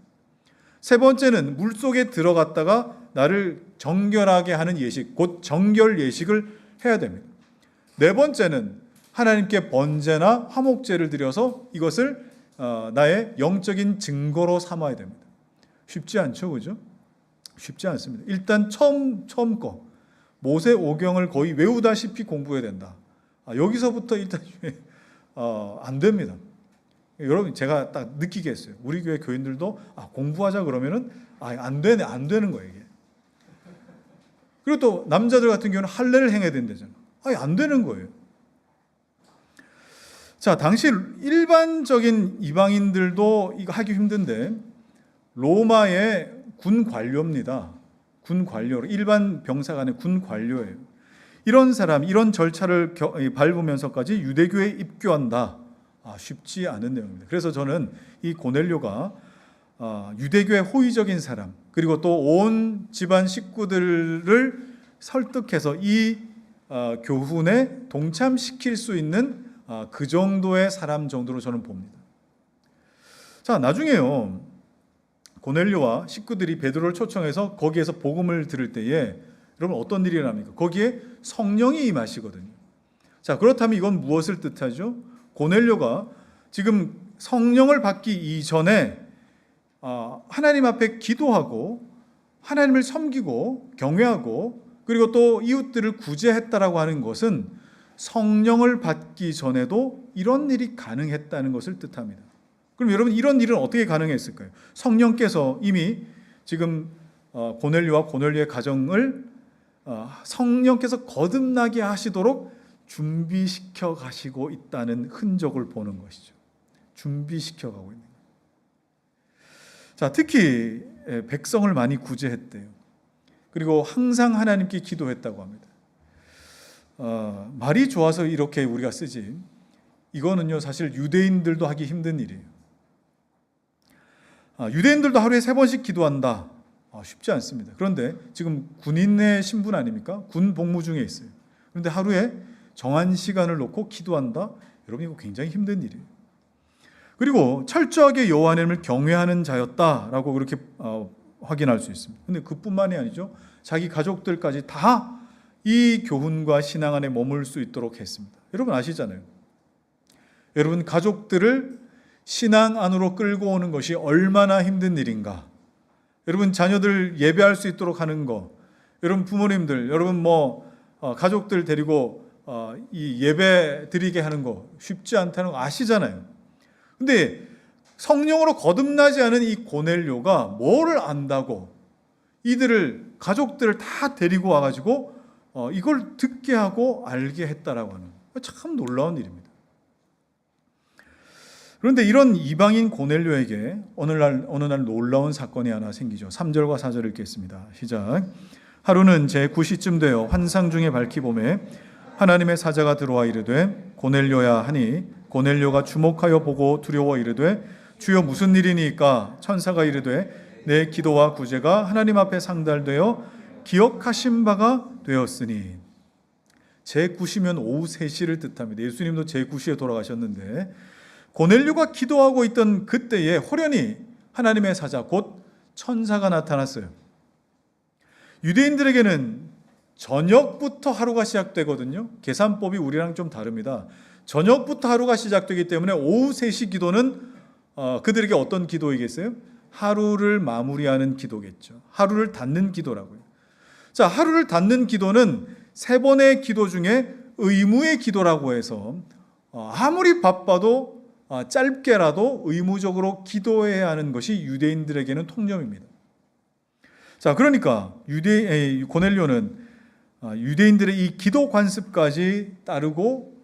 세 번째는 물속에 들어갔다가 나를 정결하게 하는 예식, 곧 정결 예식을 해야 됩니다. 네 번째는 하나님께 번제나 화목제를 드려서 이것을 나의 영적인 증거로 삼아야 됩니다. 쉽지 않죠, 그죠? 쉽지 않습니다. 일단 처음 거 모세 오경을 거의 외우다시피 공부해야 된다. 여기서부터 일단 안 됩니다. 여러분, 제가 딱 느끼게 했어요. 우리 교회 교인들도 공부하자 그러면은 안 되는 거예요, 이게. 그리고 또 남자들 같은 경우는 할례를 행해야 된다잖아요. 안 되는 거예요. 자, 당시 일반적인 이방인들도 이거 하기 힘든데 로마의 군 관료입니다. 군 관료, 일반 병사가 아니라 군 관료예요. 이런 사람, 이런 절차를 밟으면서까지 유대교에 입교한다. 쉽지 않은 내용입니다. 그래서 저는 이 고넬료가 유대교의 호의적인 사람, 그리고 또 온 집안 식구들을 설득해서 이 교훈에 동참시킬 수 있는 그 정도의 사람 정도로 저는 봅니다. 자, 나중에요, 고넬료와 식구들이 베드로를 초청해서 거기에서 복음을 들을 때에 여러분 어떤 일이 일어납니까? 거기에 성령이 임하시거든요. 자, 그렇다면 이건 무엇을 뜻하죠? 고넬료가 지금 성령을 받기 이전에 하나님 앞에 기도하고 하나님을 섬기고 경외하고 그리고 또 이웃들을 구제했다라고 하는 것은 성령을 받기 전에도 이런 일이 가능했다는 것을 뜻합니다. 그럼 여러분, 이런 일은 어떻게 가능했을까요? 성령께서 이미 지금 고넬료와 고넬료의 가정을 성령께서 거듭나게 하시도록 준비시켜 가시고 있다는 흔적을 보는 것이죠. 준비시켜 가고 있는 거예요. 자, 특히 백성을 많이 구제했대요. 그리고 항상 하나님께 기도했다고 합니다. 말이 좋아서 이렇게 우리가 쓰지, 이거는요 사실 유대인들도 하기 힘든 일이에요. 유대인들도 하루에 3번씩 기도한다. 쉽지 않습니다. 그런데 지금 군인의 신분 아닙니까? 군 복무 중에 있어요. 그런데 하루에 정한 시간을 놓고 기도한다? 여러분, 이거 굉장히 힘든 일이에요. 그리고 철저하게 여호와 하나님을 경외하는 자였다라고 그렇게 확인할 수 있습니다. 그런데 그뿐만이 아니죠. 자기 가족들까지 다 이 교훈과 신앙 안에 머물 수 있도록 했습니다. 여러분 아시잖아요. 여러분, 가족들을 신앙 안으로 끌고 오는 것이 얼마나 힘든 일인가. 여러분, 자녀들 예배할 수 있도록 하는 거, 여러분 부모님들, 여러분 가족들 데리고 이 예배 드리게 하는 거 쉽지 않다는 거 아시잖아요. 근데 성령으로 거듭나지 않은 이 고넬료가 뭐를 안다고 이들을, 가족들을 다 데리고 와가지고 이걸 듣게 하고 알게 했다라고 하는, 참 놀라운 일입니다. 그런데 이런 이방인 고넬료에게 어느 날 놀라운 사건이 하나 생기죠. 3절과 4절을 읽겠습니다. 시작. 하루는 제 9시쯤 되어 환상 중에 밝히 보매 하나님의 사자가 들어와 이르되 고넬료야 하니, 고넬료가 주목하여 보고 두려워 이르되 주여 무슨 일이니까? 천사가 이르되 내 기도와 구제가 하나님 앞에 상달되어 기억하신 바가 되었으니. 제9시면 오후 3시를 뜻합니다. 예수님도 제9시에 돌아가셨는데 고넬료가 기도하고 있던 그때에 호련히 하나님의 사자 곧 천사가 나타났어요. 유대인들에게는 저녁부터 하루가 시작되거든요. 계산법이 우리랑 좀 다릅니다. 저녁부터 하루가 시작되기 때문에 오후 3시 기도는 그들에게 어떤 기도이겠어요? 하루를 마무리하는 기도겠죠. 하루를 닫는 기도라고요. 자, 하루를 닫는 기도는 3번의 기도 중에 의무의 기도라고 해서 아무리 바빠도 짧게라도 의무적으로 기도해야 하는 것이 유대인들에게는 통념입니다. 자, 그러니까 고넬료는 유대인들의 이 기도 관습까지 따르고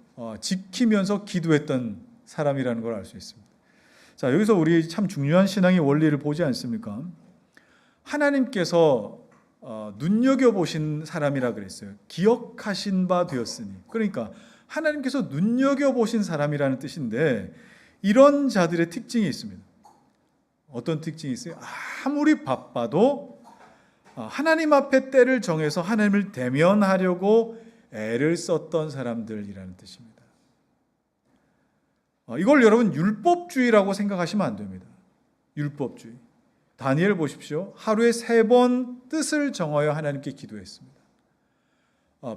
지키면서 기도했던 사람이라는 걸 알 수 있습니다. 자, 여기서 우리 참 중요한 신앙의 원리를 보지 않습니까? 하나님께서 눈여겨보신 사람이라 그랬어요. 기억하신 바 되었으니. 그러니까 하나님께서 눈여겨보신 사람이라는 뜻인데 이런 자들의 특징이 있습니다. 어떤 특징이 있어요? 아무리 바빠도 하나님 앞에 때를 정해서 하나님을 대면하려고 애를 썼던 사람들이라는 뜻입니다. 이걸 여러분 율법주의라고 생각하시면 안 됩니다. 율법주의. 다니엘 보십시오. 하루에 3번 뜻을 정하여 하나님께 기도했습니다.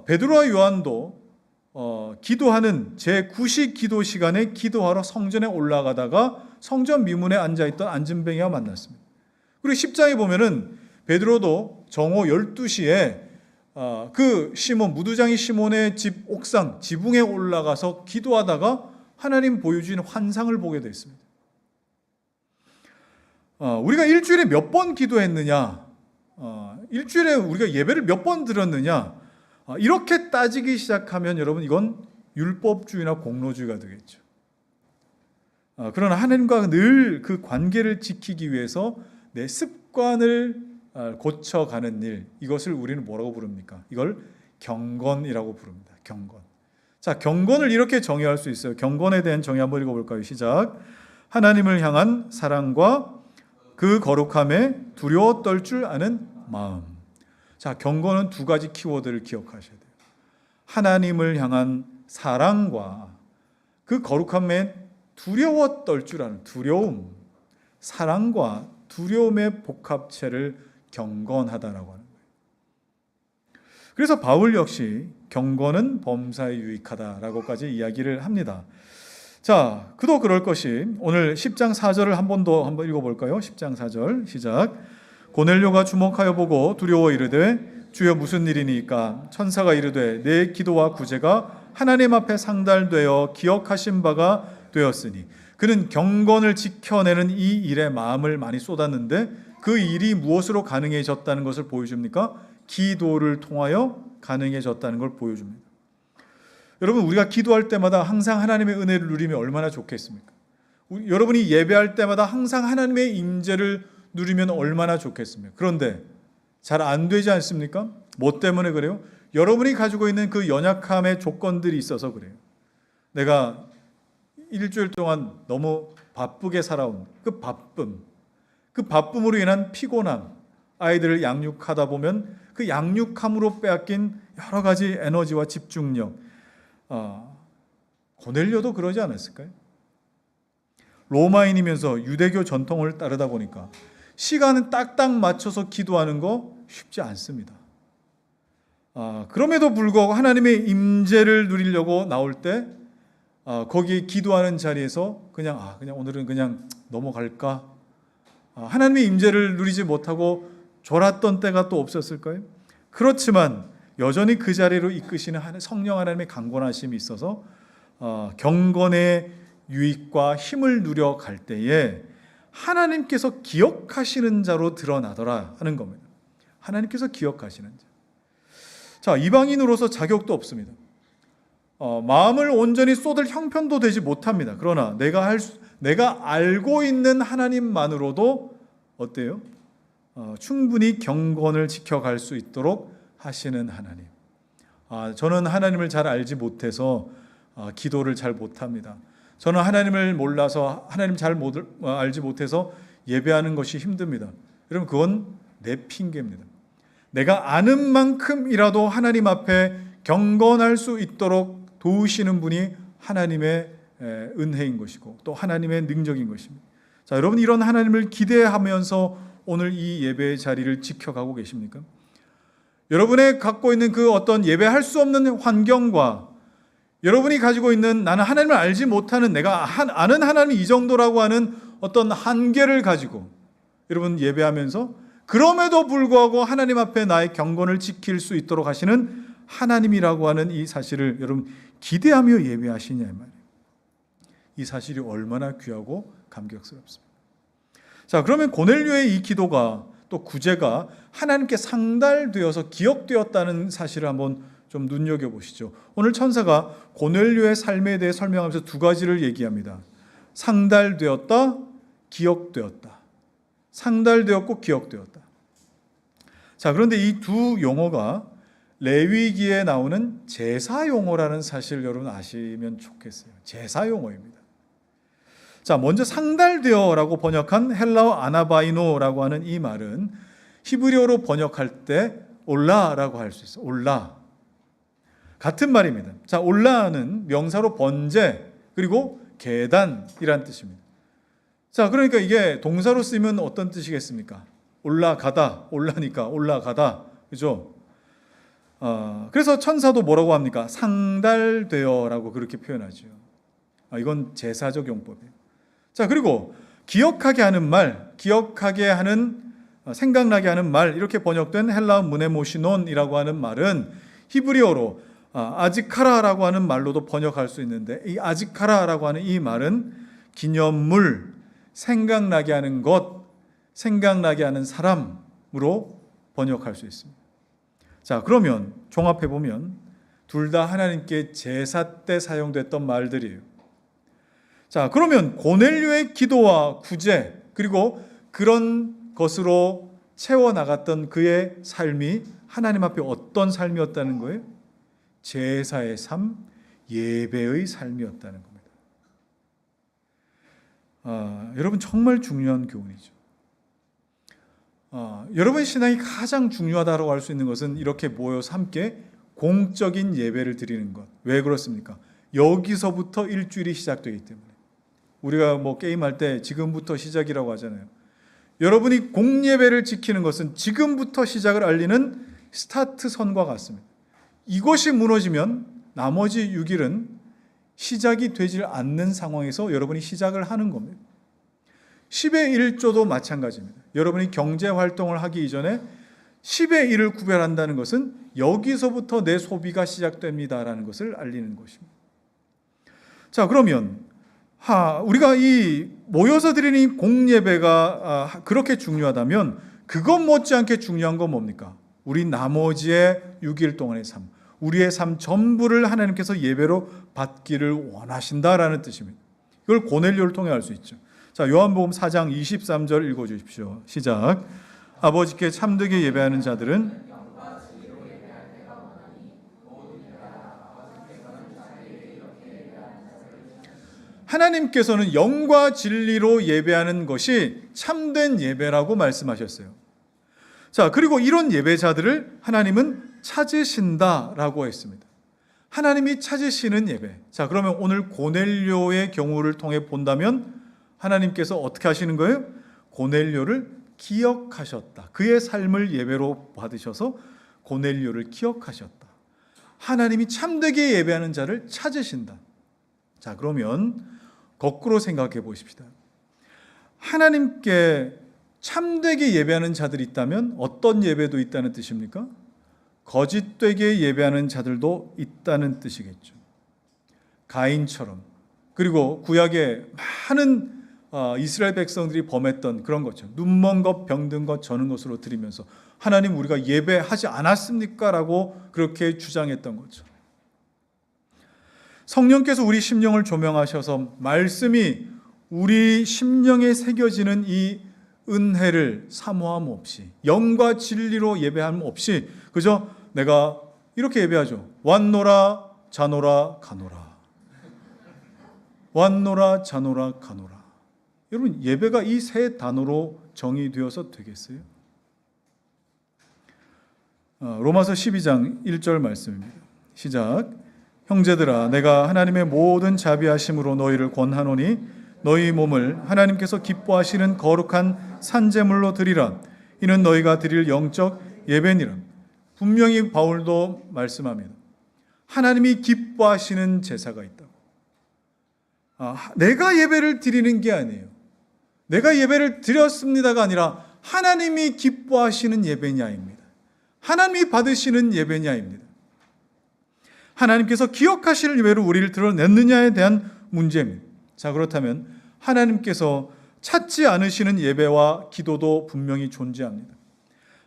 베드로와 요한도 기도하는 제9식 기도 시간에 기도하러 성전에 올라가다가 성전 미문에 앉아있던 안진뱅이와 만났습니다. 그리고 10장에 보면은 베드로도 정오 12시에 그 시몬, 무두장이 시몬의 집 옥상, 지붕에 올라가서 기도하다가 하나님 보여주신 환상을 보게 됐습니다. 우리가 일주일에 몇 번 기도했느냐, 일주일에 우리가 예배를 몇 번 드렸느냐, 이렇게 따지기 시작하면 여러분 이건 율법주의나 공로주의가 되겠죠. 그러나 하나님과 늘 그 관계를 지키기 위해서 내 습관을 고쳐가는 일, 이것을 우리는 뭐라고 부릅니까? 이걸 경건이라고 부릅니다. 경건. 자, 경건을 이렇게 정의할 수 있어요. 경건에 대한 정의 한번 읽어볼까요? 시작. 하나님을 향한 사랑과 그 거룩함에 두려워 떨 줄 아는 마음. 자, 경건은 2가지 키워드를 기억하셔야 돼요. 하나님을 향한 사랑과 그 거룩함에 두려워 떨 줄 아는 두려움. 사랑과 두려움의 복합체를 경건하다라고 하는 거예요. 그래서 바울 역시 경건은 범사에 유익하다라고까지 이야기를 합니다. 자, 그도 그럴 것이 오늘 10장 4절을 한번 읽어볼까요? 10장 4절 시작. 고넬료가 주목하여 보고 두려워 이르되 주여 무슨 일이니까? 천사가 이르되 내 기도와 구제가 하나님 앞에 상달되어 기억하신 바가 되었으니. 그는 경건을 지켜내는 이 일에 마음을 많이 쏟았는데 그 일이 무엇으로 가능해졌다는 것을 보여줍니까? 기도를 통하여 가능해졌다는 걸 보여줍니다. 여러분, 우리가 기도할 때마다 항상 하나님의 은혜를 누리면 얼마나 좋겠습니까? 여러분이 예배할 때마다 항상 하나님의 임재를 누리면 얼마나 좋겠습니까? 그런데 잘 안 되지 않습니까? 뭐 때문에 그래요? 여러분이 가지고 있는 그 연약함의 조건들이 있어서 그래요. 내가 일주일 동안 너무 바쁘게 살아온 그 바쁨으로 인한 피곤함, 아이들을 양육하다 보면 그 양육함으로 빼앗긴 여러 가지 에너지와 집중력, 고넬료도 그러지 않았을까요? 로마인이면서 유대교 전통을 따르다 보니까 시간은 딱딱 맞춰서 기도하는 거 쉽지 않습니다. 그럼에도 불구하고 하나님의 임재를 누리려고 나올 때 거기 기도하는 자리에서 그냥 오늘은 그냥 넘어갈까? 하나님의 임재를 누리지 못하고 졸았던 때가 또 없었을까요? 그렇지만 여전히 그 자리로 이끄시는 성령 하나님의 강권하심이 있어서 경건의 유익과 힘을 누려갈 때에 하나님께서 기억하시는 자로 드러나더라 하는 겁니다. 하나님께서 기억하시는 자. 자, 이방인으로서 자격도 없습니다. 마음을 온전히 쏟을 형편도 되지 못합니다. 그러나 내가 알고 있는 하나님만으로도 어때요? 충분히 경건을 지켜갈 수 있도록 하시는 하나님. 저는 하나님을 잘 알지 못해서 기도를 잘 못합니다. 저는 하나님을 몰라서 하나님 잘 알지 못해서 예배하는 것이 힘듭니다. 여러분, 그건 내 핑계입니다. 내가 아는 만큼이라도 하나님 앞에 경건할 수 있도록 도우시는 분이 하나님의 은혜인 것이고 또 하나님의 능력인 것입니다. 자, 여러분, 이런 하나님을 기대하면서 오늘 이 예배의 자리를 지켜가고 계십니까? 여러분의 갖고 있는 그 어떤 예배할 수 없는 환경과 여러분이 가지고 있는 나는 하나님을 알지 못하는 내가 아는 하나님이 이 정도라고 하는 어떤 한계를 가지고 여러분 예배하면서 그럼에도 불구하고 하나님 앞에 나의 경건을 지킬 수 있도록 하시는 하나님이라고 하는 이 사실을 여러분 기대하며 예배하시냐 말이에요. 이 사실이 얼마나 귀하고 감격스럽습니다. 자, 그러면 고넬료의 이 기도가 또 구제가 하나님께 상달되어서 기억되었다는 사실을 한번 좀 눈여겨보시죠. 오늘 천사가 고넬료의 삶에 대해 설명하면서 2가지를 얘기합니다. 상달되었다, 기억되었다. 상달되었고 기억되었다. 자, 그런데 이 2 용어가 레위기에 나오는 제사 용어라는 사실을 여러분 아시면 좋겠어요. 제사 용어입니다. 자, 먼저 상달되어라고 번역한 헬라어 아나바이노라고 하는 이 말은 히브리어로 번역할 때 올라라고 할 수 있어요. 올라. 같은 말입니다. 자, 올라는 명사로 번제 그리고 계단이란 뜻입니다. 자, 그러니까 이게 동사로 쓰면 어떤 뜻이겠습니까? 올라가다, 올라니까 올라가다, 그죠? 그래서 천사도 뭐라고 합니까? 상달되어라고 그렇게 표현하죠. 이건 제사적 용법이에요. 자, 그리고 기억하게 하는 말, 기억하게 하는, 생각나게 하는 말, 이렇게 번역된 헬라어 무네모시논이라고 하는 말은 히브리어로 아지카라라고 하는 말로도 번역할 수 있는데, 이 아지카라라고 하는 이 말은 기념물, 생각나게 하는 것, 생각나게 하는 사람으로 번역할 수 있습니다. 자, 그러면 종합해 보면 둘 다 하나님께 제사 때 사용됐던 말들이에요. 자, 그러면 고넬료의 기도와 구제 그리고 그런 것으로 채워 나갔던 그의 삶이 하나님 앞에 어떤 삶이었다는 거예요? 제사의 삶, 예배의 삶이었다는 겁니다. 여러분 정말 중요한 교훈이죠. 여러분의 신앙이 가장 중요하다고 할 수 있는 것은 이렇게 모여서 함께 공적인 예배를 드리는 것. 왜 그렇습니까? 여기서부터 일주일이 시작되기 때문에. 우리가 게임할 때 지금부터 시작이라고 하잖아요. 여러분이 공예배를 지키는 것은 지금부터 시작을 알리는 스타트 선과 같습니다. 이것이 무너지면 나머지 6일은 시작이 되질 않는 상황에서 여러분이 시작을 하는 겁니다. 10의 1조도 마찬가지입니다. 여러분이 경제활동을 하기 이전에 10의 1을 구별한다는 것은 여기서부터 내 소비가 시작됩니다라는 것을 알리는 것입니다. 자, 그러면 우리가 이 모여서 드리는 이 공예배가 그렇게 중요하다면 그것 못지않게 중요한 건 뭡니까? 우리 나머지의 6일 동안의 삶, 우리의 삶 전부를 하나님께서 예배로 받기를 원하신다라는 뜻입니다. 이걸 고넬료를 통해 알 수 있죠. 자, 요한복음 4장 23절 읽어주십시오. 시작. 아버지께 참되게 예배하는 자들은 하나님께서는 영과 진리로 예배하는 것이 참된 예배라고 말씀하셨어요. 자, 그리고 이런 예배자들을 하나님은 찾으신다라고 했습니다. 하나님이 찾으시는 예배. 자, 그러면 오늘 고넬료의 경우를 통해 본다면 하나님께서 어떻게 하시는 거예요? 고넬료를 기억하셨다. 그의 삶을 예배로 받으셔서 고넬료를 기억하셨다. 하나님이 참되게 예배하는 자를 찾으신다. 자, 그러면 거꾸로 생각해 보십시다. 하나님께 참되게 예배하는 자들이 있다면 어떤 예배도 있다는 뜻입니까? 거짓되게 예배하는 자들도 있다는 뜻이겠죠. 가인처럼. 그리고 구약에 많은 이스라엘 백성들이 범했던 그런 거죠. 눈먼 것, 병든 것, 저는 것으로 드리면서 하나님 우리가 예배하지 않았습니까? 라고 그렇게 주장했던 거죠. 성령께서 우리 심령을 조명하셔서 말씀이 우리 심령에 새겨지는 이 은혜를 사모함 없이 영과 진리로 예배함 없이 그저 내가 이렇게 예배하죠. 왔노라 자노라 가노라. 왔노라 자노라 가노라. 여러분 예배가 이 세 단어로 정의되어서 되겠어요? 로마서 12장 1절 말씀입니다. 시작. 형제들아 내가 하나님의 모든 자비하심으로 너희를 권하노니 너희 몸을 하나님께서 기뻐하시는 거룩한 산제물로 드리라. 이는 너희가 드릴 영적 예배니라. 분명히 바울도 말씀합니다. 하나님이 기뻐하시는 제사가 있다고. 내가 예배를 드리는 게 아니에요. 내가 예배를 드렸습니다가 아니라 하나님이 기뻐하시는 예배냐입니다. 하나님이 받으시는 예배냐입니다. 하나님께서 기억하시는 예배로 우리를 드러냈느냐에 대한 문제입니다. 자, 그렇다면 하나님께서 찾지 않으시는 예배와 기도도 분명히 존재합니다.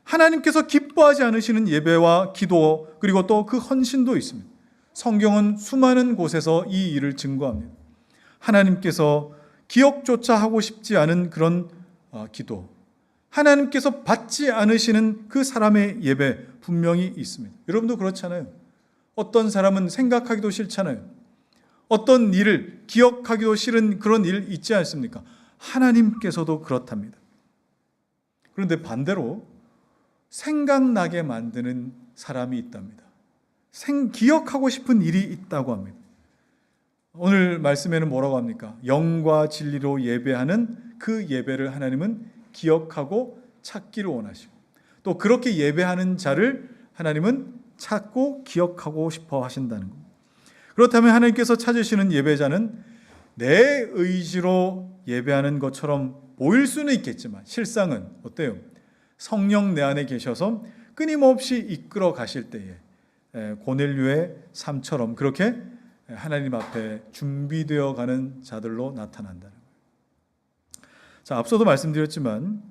하나님께서 기뻐하지 않으시는 예배와 기도 그리고 또 그 헌신도 있습니다. 성경은 수많은 곳에서 이 일을 증거합니다. 하나님께서 기억조차 하고 싶지 않은 그런 기도, 하나님께서 받지 않으시는 그 사람의 예배 분명히 있습니다. 여러분도 그렇잖아요. 어떤 사람은 생각하기도 싫잖아요. 어떤 일을 기억하기도 싫은 그런 일 있지 않습니까? 하나님께서도 그렇답니다. 그런데 반대로 생각나게 만드는 사람이 있답니다. 기억하고 싶은 일이 있다고 합니다. 오늘 말씀에는 뭐라고 합니까? 영과 진리로 예배하는 그 예배를 하나님은 기억하고 찾기를 원하시고, 또 그렇게 예배하는 자를 하나님은 찾고 기억하고 싶어 하신다는 겁니다. 그렇다면 하나님께서 찾으시는 예배자는 내 의지로 예배하는 것처럼 보일 수는 있겠지만 실상은 어때요? 성령 내 안에 계셔서 끊임없이 이끌어 가실 때에 고넬료의 삶처럼 그렇게 하나님 앞에 준비되어 가는 자들로 나타난다는 거예요. 자, 앞서도 말씀드렸지만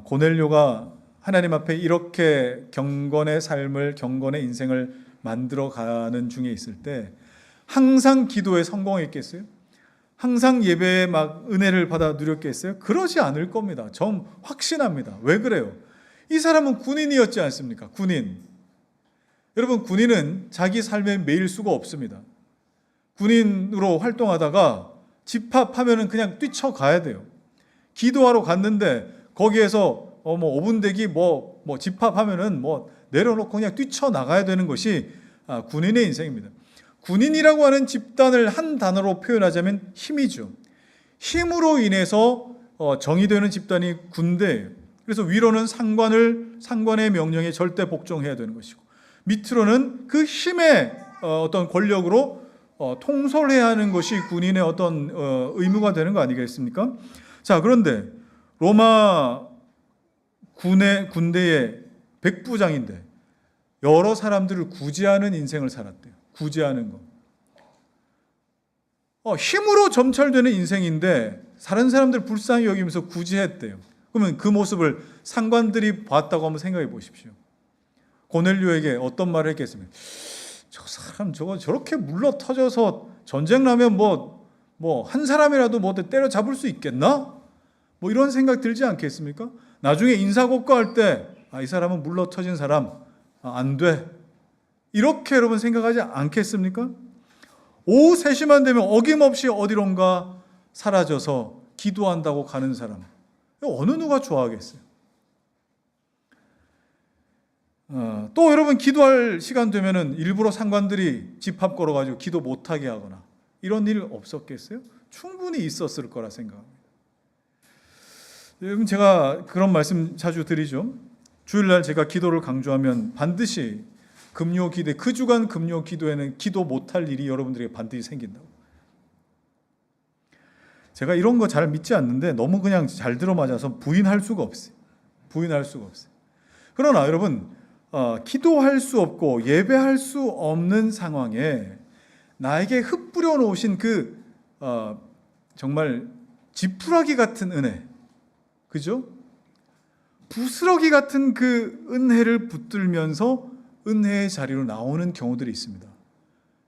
고넬료가 하나님 앞에 이렇게 경건의 삶을, 경건의 인생을 만들어 가는 중에 있을 때 항상 기도에 성공했겠어요? 항상 예배에 막 은혜를 받아 누렸겠어요? 그러지 않을 겁니다. 전 확신합니다. 왜 그래요? 이 사람은 군인이었지 않습니까? 군인. 여러분, 군인은 자기 삶에 매일 수가 없습니다. 군인으로 활동하다가 집합하면은 그냥 뛰쳐가야 돼요. 기도하러 갔는데 거기에서 5분 대기 집합하면은 내려놓고 그냥 뛰쳐나가야 되는 것이 군인의 인생입니다. 군인이라고 하는 집단을 한 단어로 표현하자면 힘이죠. 힘으로 인해서 정의되는 집단이 군대예요. 그래서 위로는 상관의 명령에 절대 복종해야 되는 것이고, 밑으로는 그 힘의 어떤 권력으로 통솔해야 하는 것이 군인의 어떤 의무가 되는 거 아니겠습니까? 자, 그런데 로마 군대의 백부장인데 여러 사람들을 구제하는 인생을 살았대요. 구제하는 거. 힘으로 점철되는 인생인데 다른 사람들 불쌍히 여기면서 구제했대요. 그러면 그 모습을 상관들이 봤다고 한번 생각해 보십시오. 고넬료에게 어떤 말을 했겠습니까? 저 사람 저렇게 물러 터져서 전쟁 나면 한 사람이라도 때려 잡을 수 있겠나? 이런 생각 들지 않겠습니까? 나중에 인사고과할 때 이 사람은 물러 터진 사람, 안 돼. 이렇게 여러분 생각하지 않겠습니까? 오후 3시만 되면 어김없이 어디론가 사라져서 기도한다고 가는 사람, 어느 누가 좋아하겠어요? 또 여러분, 기도할 시간 되면은 일부러 상관들이 집합 걸어가지고 기도 못하게 하거나 이런 일 없었겠어요? 충분히 있었을 거라 생각합니다. 여러분, 제가 그런 말씀 자주 드리죠. 주일날 제가 기도를 강조하면 반드시 금요 기도, 그 주간 금요 기도에는 기도 못할 일이 여러분들에게 반드시 생긴다고. 제가 이런 거 잘 믿지 않는데 너무 그냥 잘 들어맞아서 부인할 수가 없어요. 그러나 여러분, 기도할 수 없고 예배할 수 없는 상황에 나에게 흩뿌려 놓으신 정말 지푸라기 같은 은혜, 그죠? 부스러기 같은 그 은혜를 붙들면서 은혜의 자리로 나오는 경우들이 있습니다.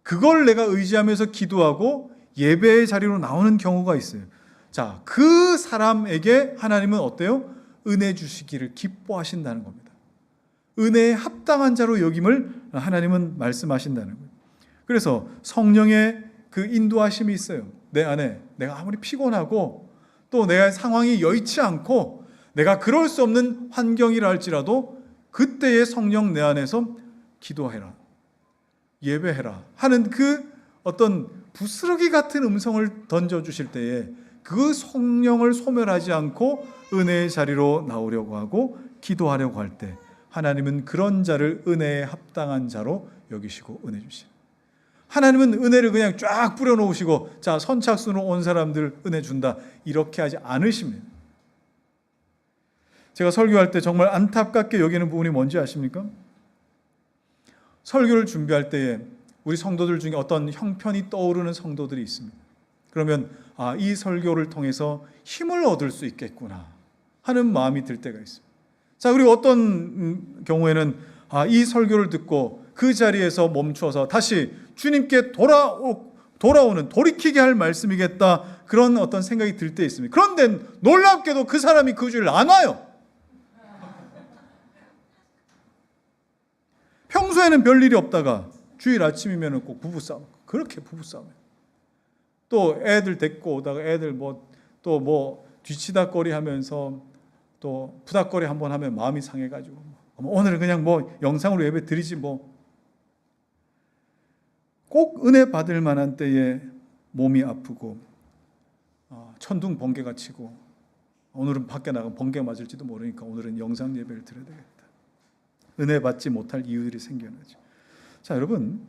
그걸 내가 의지하면서 기도하고 예배의 자리로 나오는 경우가 있어요. 자, 그 사람에게 하나님은 어때요? 은혜 주시기를 기뻐하신다는 겁니다. 은혜에 합당한 자로 여김을 하나님은 말씀하신다는 거예요. 그래서 성령의 그 인도하심이 있어요. 내 안에 내가 아무리 피곤하고 또 내 상황이 여의치 않고 내가 그럴 수 없는 환경이라 할지라도 그때의 성령 내 안에서 기도해라, 예배해라 하는 그 어떤 부스러기 같은 음성을 던져주실 때에 그 성령을 소멸하지 않고 은혜의 자리로 나오려고 하고 기도하려고 할 때 하나님은 그런 자를 은혜에 합당한 자로 여기시고 은혜 주시는, 하나님은 은혜를 그냥 쫙 뿌려놓으시고 자, 선착순으로 온 사람들 은혜 준다 이렇게 하지 않으십니다. 제가 설교할 때 정말 안타깝게 여기는 부분이 뭔지 아십니까? 설교를 준비할 때에 우리 성도들 중에 어떤 형편이 떠오르는 성도들이 있습니다. 그러면 이 설교를 통해서 힘을 얻을 수 있겠구나 하는 마음이 들 때가 있습니다. 자, 그리고 어떤 경우에는 이 설교를 듣고 그 자리에서 멈춰서 다시 주님께 돌아오는, 돌이키게 할 말씀이겠다, 그런 어떤 생각이 들 때 있습니다. 그런데 놀랍게도 그 사람이 그 주일 안 와요. 평소에는 별일이 없다가 주일 아침이면 꼭 부부싸움, 그렇게 부부싸움해요. 또 애들 데리고 오다가 애들 또 뒤치다거리 하면서 또 푸닥거리 한번 하면 마음이 상해가지고 오늘은 그냥 영상으로 예배 드리지 꼭 은혜 받을 만한 때에 몸이 아프고 천둥 번개가 치고 오늘은 밖에 나가면 번개 맞을지도 모르니까 오늘은 영상 예배를 드려야 되겠다. 은혜 받지 못할 이유들이 생겨나죠. 자, 여러분,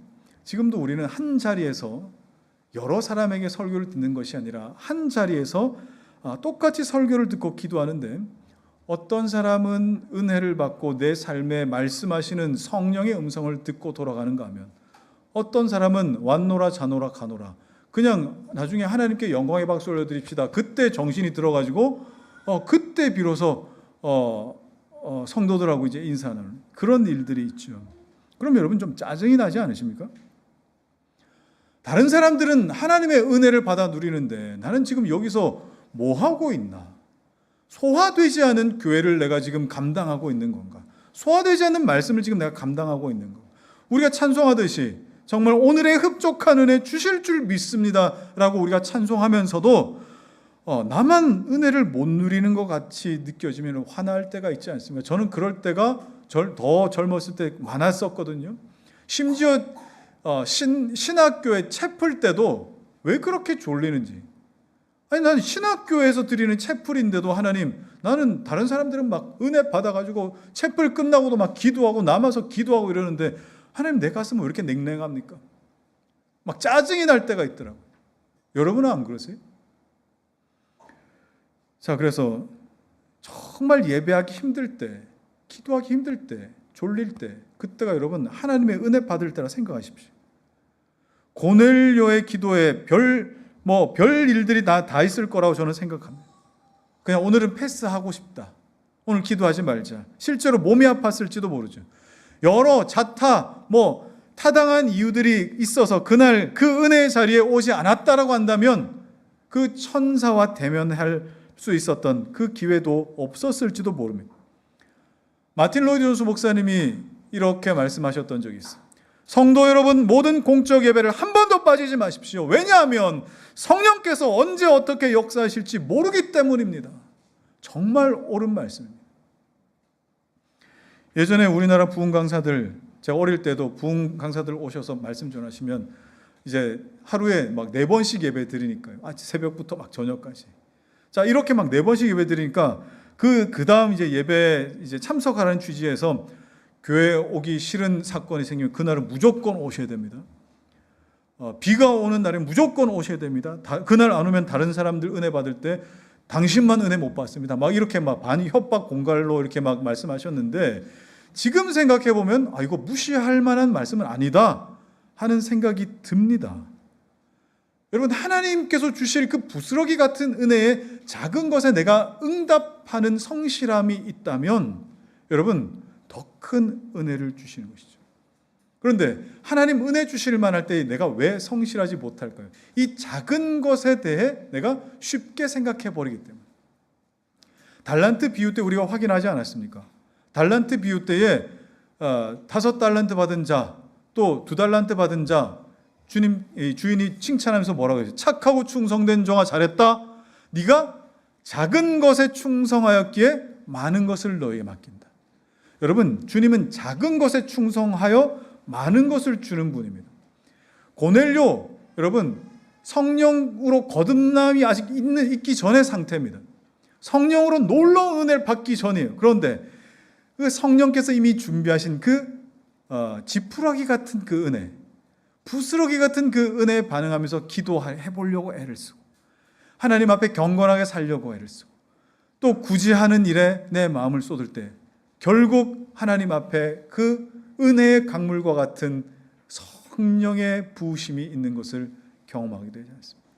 지금도 우리는 한 자리에서 여러 사람에게 설교를 듣는 것이 아니라 한 자리에서 똑같이 설교를 듣고 기도하는데, 어떤 사람은 은혜를 받고 내 삶에 말씀하시는 성령의 음성을 듣고 돌아가는가 하면, 어떤 사람은 왔노라 자노라 가노라 그냥 나중에 하나님께 영광의 박수 올려드립시다. 그때 정신이 들어가지고 그때 비로소 성도들하고 이제 인사하는 그런 일들이 있죠. 그럼 여러분 좀 짜증이 나지 않으십니까? 다른 사람들은 하나님의 은혜를 받아 누리는데 나는 지금 여기서 뭐 하고 있나? 소화되지 않은 교회를 내가 지금 감당하고 있는 건가? 소화되지 않는 말씀을 지금 내가 감당하고 있는 건가? 우리가 찬송하듯이 정말 오늘의 흡족한 은혜 주실 줄 믿습니다 라고 우리가 찬송하면서도 나만 은혜를 못 누리는 것 같이 느껴지면 화날 때가 있지 않습니까? 저는 그럴 때가 더 젊었을 때 많았었거든요. 심지어 신학교에 채플 때도 왜 그렇게 졸리는지. 아니, 나는 신학교에서 드리는 채플인데도 하나님, 나는 다른 사람들은 막 은혜 받아가지고 채플 끝나고도 막 기도하고 남아서 기도하고 이러는데 하나님, 내 가슴은 왜 이렇게 냉랭합니까? 막 짜증이 날 때가 있더라고요. 여러분은 안 그러세요? 자, 그래서 정말 예배하기 힘들 때, 기도하기 힘들 때, 졸릴 때, 그때가 여러분 하나님의 은혜 받을 때라 생각하십시오. 고넬료의 기도에 별 일들이 다 있을 거라고 저는 생각합니다. 그냥 오늘은 패스하고 싶다. 오늘 기도하지 말자. 실제로 몸이 아팠을지도 모르죠. 여러 타당한 이유들이 있어서 그날 그 은혜의 자리에 오지 않았다라고 한다면 그 천사와 대면할 수 있었던 그 기회도 없었을지도 모릅니다. 마틴 로이드 존스 목사님이 이렇게 말씀하셨던 적이 있어요. 성도 여러분, 모든 공적 예배를 한 번도 빠지지 마십시오. 왜냐하면 성령께서 언제 어떻게 역사하실지 모르기 때문입니다. 정말 옳은 말씀입니다. 예전에 우리나라 부흥 강사들, 제가 어릴 때도 부흥 강사들 오셔서 말씀 전하시면 이제 하루에 막 4번씩 예배 드리니까요. 새벽부터 막 저녁까지. 자, 이렇게 막 4번씩 예배 드리니까 그 다음 이제 예배 이제 참석하라는 취지에서 교회 오기 싫은 사건이 생기면 그날은 무조건 오셔야 됩니다. 비가 오는 날에 무조건 오셔야 됩니다. 그날 안 오면 다른 사람들 은혜 받을 때 당신만 은혜 못 받습니다. 막 이렇게 막 반이 협박 공갈로 이렇게 막 말씀하셨는데, 지금 생각해 보면 이거 무시할 만한 말씀은 아니다 하는 생각이 듭니다. 여러분, 하나님께서 주실 그 부스러기 같은 은혜에 작은 것에 내가 응답하는 성실함이 있다면 여러분 더 큰 은혜를 주시는 것이죠. 그런데 하나님 은혜 주실 만할 때 내가 왜 성실하지 못할까요? 이 작은 것에 대해 내가 쉽게 생각해 버리기 때문에. 달란트 비유 때 우리가 확인하지 않았습니까? 달란트 비유 때에 5달란트 받은 자, 또 2달란트 받은 자, 주인이 칭찬하면서 뭐라고 했어요? 착하고 충성된 종아, 잘했다. 네가 작은 것에 충성하였기에 많은 것을 너에게 맡긴다. 여러분, 주님은 작은 것에 충성하여 많은 것을 주는 분입니다. 고넬료, 여러분, 성령으로 거듭남이 아직 있기 전의 상태입니다. 성령으로 놀라운 은혜를 받기 전이에요. 그런데 그 성령께서 이미 준비하신 그 지푸라기 같은 그 은혜, 부스러기 같은 그 은혜에 반응하면서 기도해 보려고 애를 쓰고, 하나님 앞에 경건하게 살려고 애를 쓰고, 또 굳이 하는 일에 내 마음을 쏟을 때 결국 하나님 앞에 그 은혜의 강물과 같은 성령의 부으심이 있는 것을 경험하게 되지 않습니다.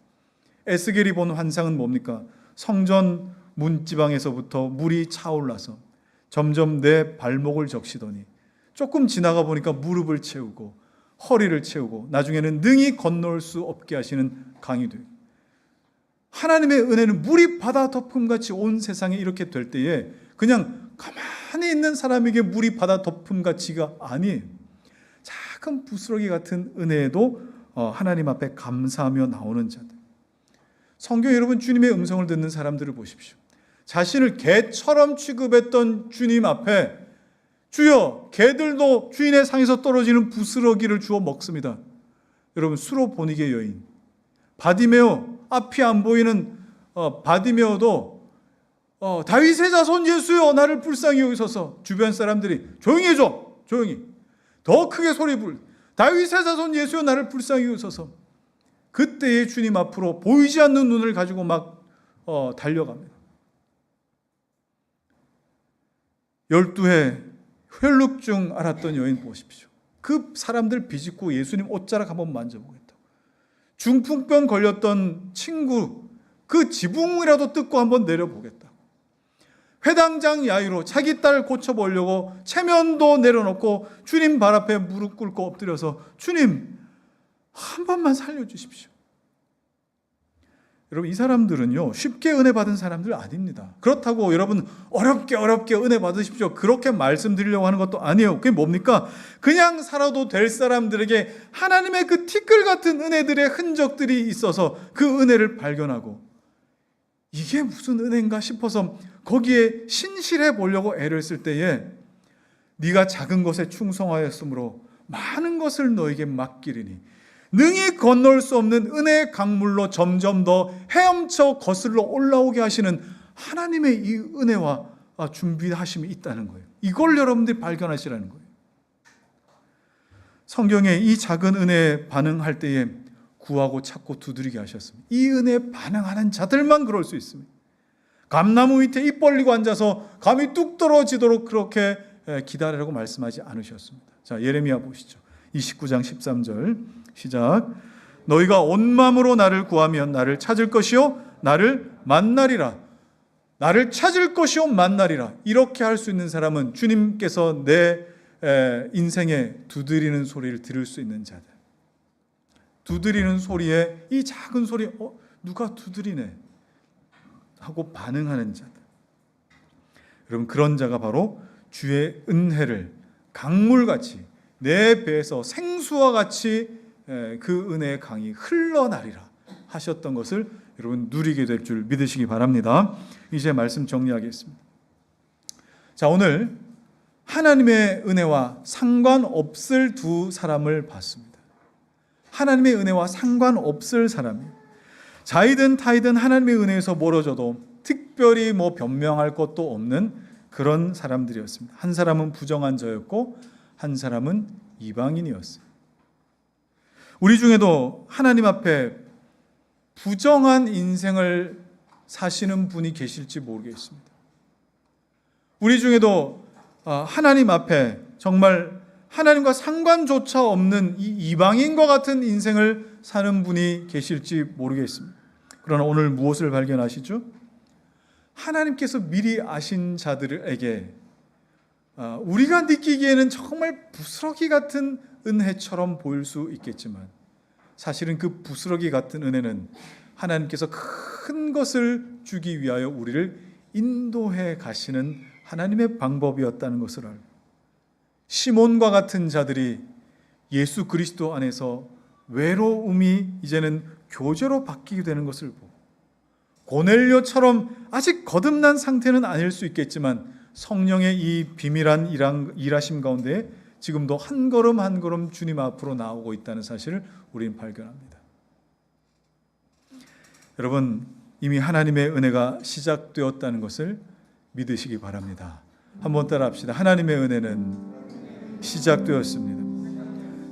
에스겔이 본 환상은 뭡니까? 성전 문지방에서부터 물이 차올라서 점점 내 발목을 적시더니 조금 지나가 보니까 무릎을 채우고 허리를 채우고 나중에는 능히 건널 수 없게 하시는 강이 되고, 하나님의 은혜는 물이 바다 덮음같이 온 세상에 이렇게 될 때에 그냥 가만히 있는 사람에게 물이 바다 덮음같이가 아니에요. 작은 부스러기 같은 은혜에도 하나님 앞에 감사하며 나오는 자들. 성경 여러분, 주님의 음성을 듣는 사람들을 보십시오. 자신을 개처럼 취급했던 주님 앞에 주여, 개들도 주인의 상에서 떨어지는 부스러기를 주워 먹습니다. 여러분, 수로보니게 여인 바디메오, 앞이 안 보이는 바디메오도 다윗의 자손 예수여 나를 불쌍히 여기소서. 주변 사람들이 조용히 해줘, 조용히, 더 크게 소리 불, 다윗의 자손 예수여 나를 불쌍히 여기소서. 그때의 주님 앞으로 보이지 않는 눈을 가지고 막 달려갑니다. 12해 혈루증 앓았던 여인 보십시오. 그 사람들 비집고 예수님 옷자락 한번 만져보겠다. 중풍병 걸렸던 친구 그 지붕이라도 뜯고 한번 내려보겠다. 회당장 야이로 자기 딸 고쳐보려고 체면도 내려놓고 주님 발 앞에 무릎 꿇고 엎드려서 주님 한 번만 살려주십시오. 여러분, 이 사람들은요 쉽게 은혜 받은 사람들 아닙니다. 그렇다고 여러분 어렵게 은혜 받으십시오 그렇게 말씀드리려고 하는 것도 아니에요. 그게 뭡니까? 그냥 살아도 될 사람들에게 하나님의 그 티끌 같은 은혜들의 흔적들이 있어서 그 은혜를 발견하고 이게 무슨 은혜인가 싶어서 거기에 신실해 보려고 애를 쓸 때에 네가 작은 것에 충성하였으므로 많은 것을 너에게 맡기리니 능히 건널 수 없는 은혜의 강물로 점점 더 헤엄쳐 거슬러 올라오게 하시는 하나님의 이 은혜와 준비하심이 있다는 거예요. 이걸 여러분들이 발견하시라는 거예요. 성경에 이 작은 은혜에 반응할 때에 구하고 찾고 두드리게 하셨습니다. 이 은혜에 반응하는 자들만 그럴 수 있습니다. 감나무 밑에 입 벌리고 앉아서 감이 뚝 떨어지도록 그렇게 기다리라고 말씀하지 않으셨습니다. 자, 예레미야 보시죠. 29장 13절 시작. 너희가 온 마음으로 나를 구하면 나를 찾을 것이요 나를 만나리라. 나를 찾을 것이요 만나리라. 이렇게 할 수 있는 사람은 주님께서 내 인생에 두드리는 소리를 들을 수 있는 자들. 두드리는 소리에 이 작은 소리 누가 두드리네 하고 반응하는 자들. 여러분, 그런 자가 바로 주의 은혜를 강물같이 내 배에서 생수와 같이 그 은혜의 강이 흘러나리라 하셨던 것을 여러분 누리게 될 줄 믿으시기 바랍니다. 이제 말씀 정리하겠습니다. 자, 오늘 하나님의 은혜와 상관없을 두 사람을 봤습니다. 하나님의 은혜와 상관없을 사람이에요. 자이든 타이든 하나님의 은혜에서 멀어져도 특별히 변명할 것도 없는 그런 사람들이었습니다. 한 사람은 부정한 자였고 한 사람은 이방인이었어요. 우리 중에도 하나님 앞에 부정한 인생을 사시는 분이 계실지 모르겠습니다. 우리 중에도 하나님 앞에 정말 하나님과 상관조차 없는 이 이방인과 같은 인생을 사는 분이 계실지 모르겠습니다. 그러나 오늘 무엇을 발견하시죠? 하나님께서 미리 아신 자들에게 우리가 느끼기에는 정말 부스러기 같은 은혜처럼 보일 수 있겠지만 사실은 그 부스러기 같은 은혜는 하나님께서 큰 것을 주기 위하여 우리를 인도해 가시는 하나님의 방법이었다는 것을 알고 시몬과 같은 자들이 예수 그리스도 안에서 외로움이 이제는 교제로 바뀌게 되는 것을 보고 고넬료처럼 아직 거듭난 상태는 아닐 수 있겠지만 성령의 이 비밀한 일하심 가운데 지금도 한 걸음 한 걸음 주님 앞으로 나오고 있다는 사실을 우리는 발견합니다. 여러분, 이미 하나님의 은혜가 시작되었다는 것을 믿으시기 바랍니다. 한번 따라합시다. 하나님의 은혜는 시작되었습니다.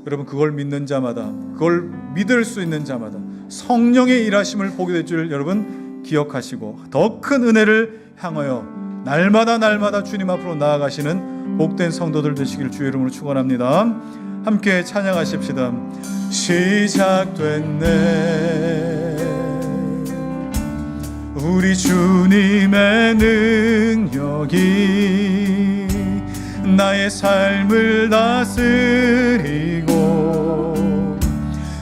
여러분, 그걸 믿는 자마다, 그걸 믿을 수 있는 자마다 성령의 일하심을 보게 될 줄 여러분 기억하시고 더 큰 은혜를 향하여 날마다 주님 앞으로 나아가시는 복된 성도들 되시길 주의 이름으로 축원합니다. 함께 찬양하십시다. 시작됐네 우리 주님의 능력이 나의 삶을 다스리고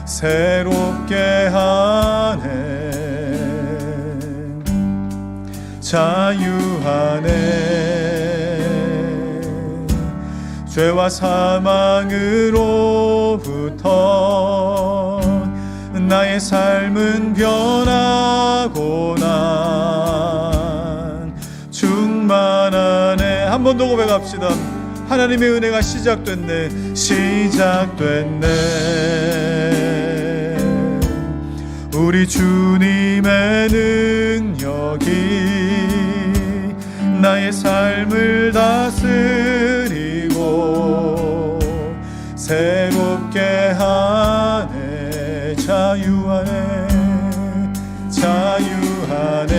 새롭게 하네 자유하네 죄와 사망으로부터 나의 나의 삶은 변하고 난 충만하네. 한 번 더 고백합시다. 하나님의 은혜가 시작됐네. 시작됐네. 우리 주님의 능력이 나의 삶을 다스리고 새롭게 하네. 자유하네. 자유하네.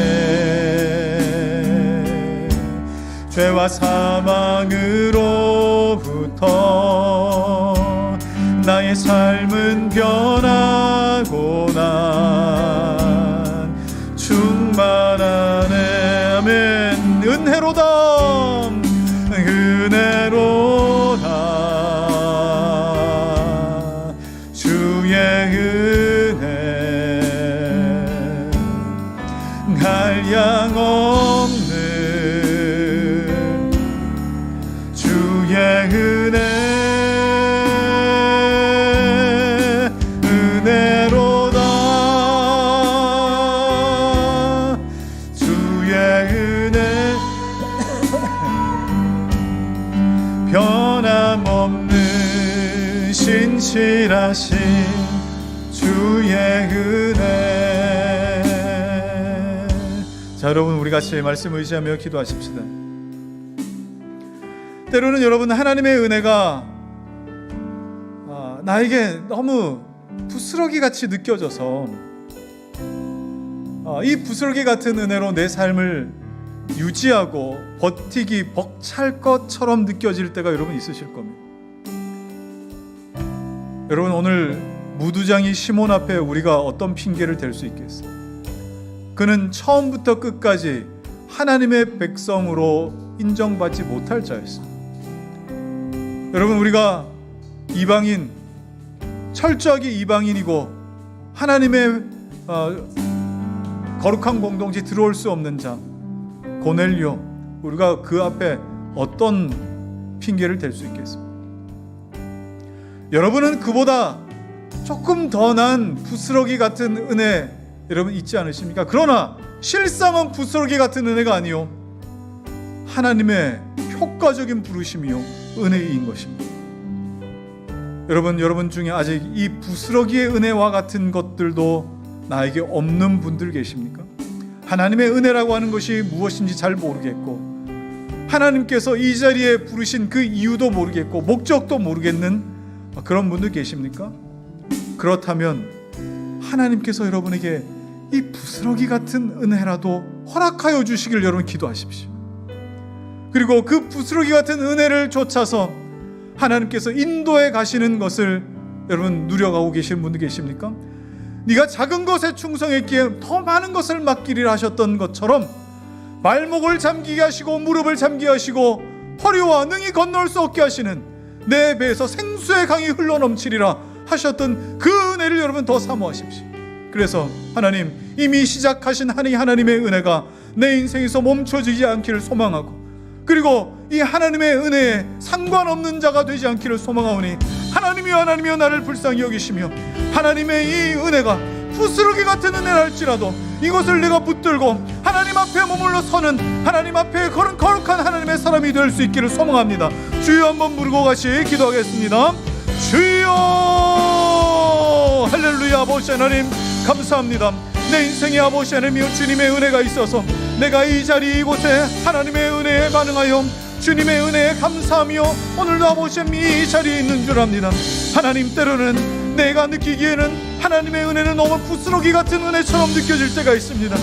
죄와 사망으로부터 나의 삶은 변하고 난 충만하네. 아멘. 은혜로다. 은혜로다. 주의 은혜 한량없는 주의 은혜 은혜로다. 주의 은혜 변함없는 신실하신 주의 은혜. 자, 여러분 우리 같이 말씀 의지하며 기도하십시다. 때로는 여러분 하나님의 은혜가 나에게 너무 부스러기 같이 느껴져서 이 부스러기 같은 은혜로 내 삶을 유지하고 버티기 벅찰 것처럼 느껴질 때가 여러분 있으실 겁니다. 여러분 오늘 무두장이 시몬 앞에 우리가 어떤 핑계를 댈 수 있겠어요? 그는 처음부터 끝까지 하나님의 백성으로 인정받지 못할 자였어요. 여러분 우리가 이방인, 철저하게 이방인이고 하나님의 거룩한 공동체에 들어올 수 없는 자 고넬료, 우리가 그 앞에 어떤 핑계를 댈 수 있겠습니까? 여러분은 그보다 조금 더 난 부스러기 같은 은혜 여러분 있지 않으십니까? 그러나 실상은 부스러기 같은 은혜가 아니요 하나님의 효과적인 부르심이요 은혜인 것입니다. 여러분 중에 아직 이 부스러기의 은혜와 같은 것들도 나에게 없는 분들 계십니까? 하나님의 은혜라고 하는 것이 무엇인지 잘 모르겠고 하나님께서 이 자리에 부르신 그 이유도 모르겠고 목적도 모르겠는 그런 분들 계십니까? 그렇다면 하나님께서 여러분에게 이 부스러기 같은 은혜라도 허락하여 주시길 여러분 기도하십시오. 그리고 그 부스러기 같은 은혜를 쫓아서 하나님께서 인도해 가시는 것을 여러분 누려가고 계신 분들 계십니까? 네가 작은 것에 충성했기에 더 많은 것을 맡기리라 하셨던 것처럼 발목을 잠기게 하시고 무릎을 잠기게 하시고 허리와 능히 건널 수 없게 하시는 내 배에서 생수의 강이 흘러넘치리라 하셨던 그 은혜를 여러분 더 사모하십시오. 그래서 하나님 이미 시작하신 하나님의 은혜가 내 인생에서 멈춰지지 않기를 소망하고 그리고 이 하나님의 은혜에 상관없는 자가 되지 않기를 소망하오니 하나님이여 나를 불쌍히 여기시며 하나님의 이 은혜가 부스러기 같은 은혜랄지라도 이것을 내가 붙들고 하나님 앞에 머물러 서는 하나님 앞에 거룩한 하나님의 사람이 될 수 있기를 소망합니다. 주여 한번 부르고 같이 기도하겠습니다. 주여 할렐루야. 아버지 하나님 감사합니다. 내 인생의 아버지 하나님이여 주님의 은혜가 있어서 내가 이 자리 이곳에 하나님의 은혜에 반응하여 주님의 은혜에 감사하며 오늘도 아버지 하나님 이 자리에 있는 줄 압니다. 하나님 때로는 내가 느끼기에는 하나님의 은혜는 너무 부스러기 같은 은혜처럼 느껴질 때가 있습니다.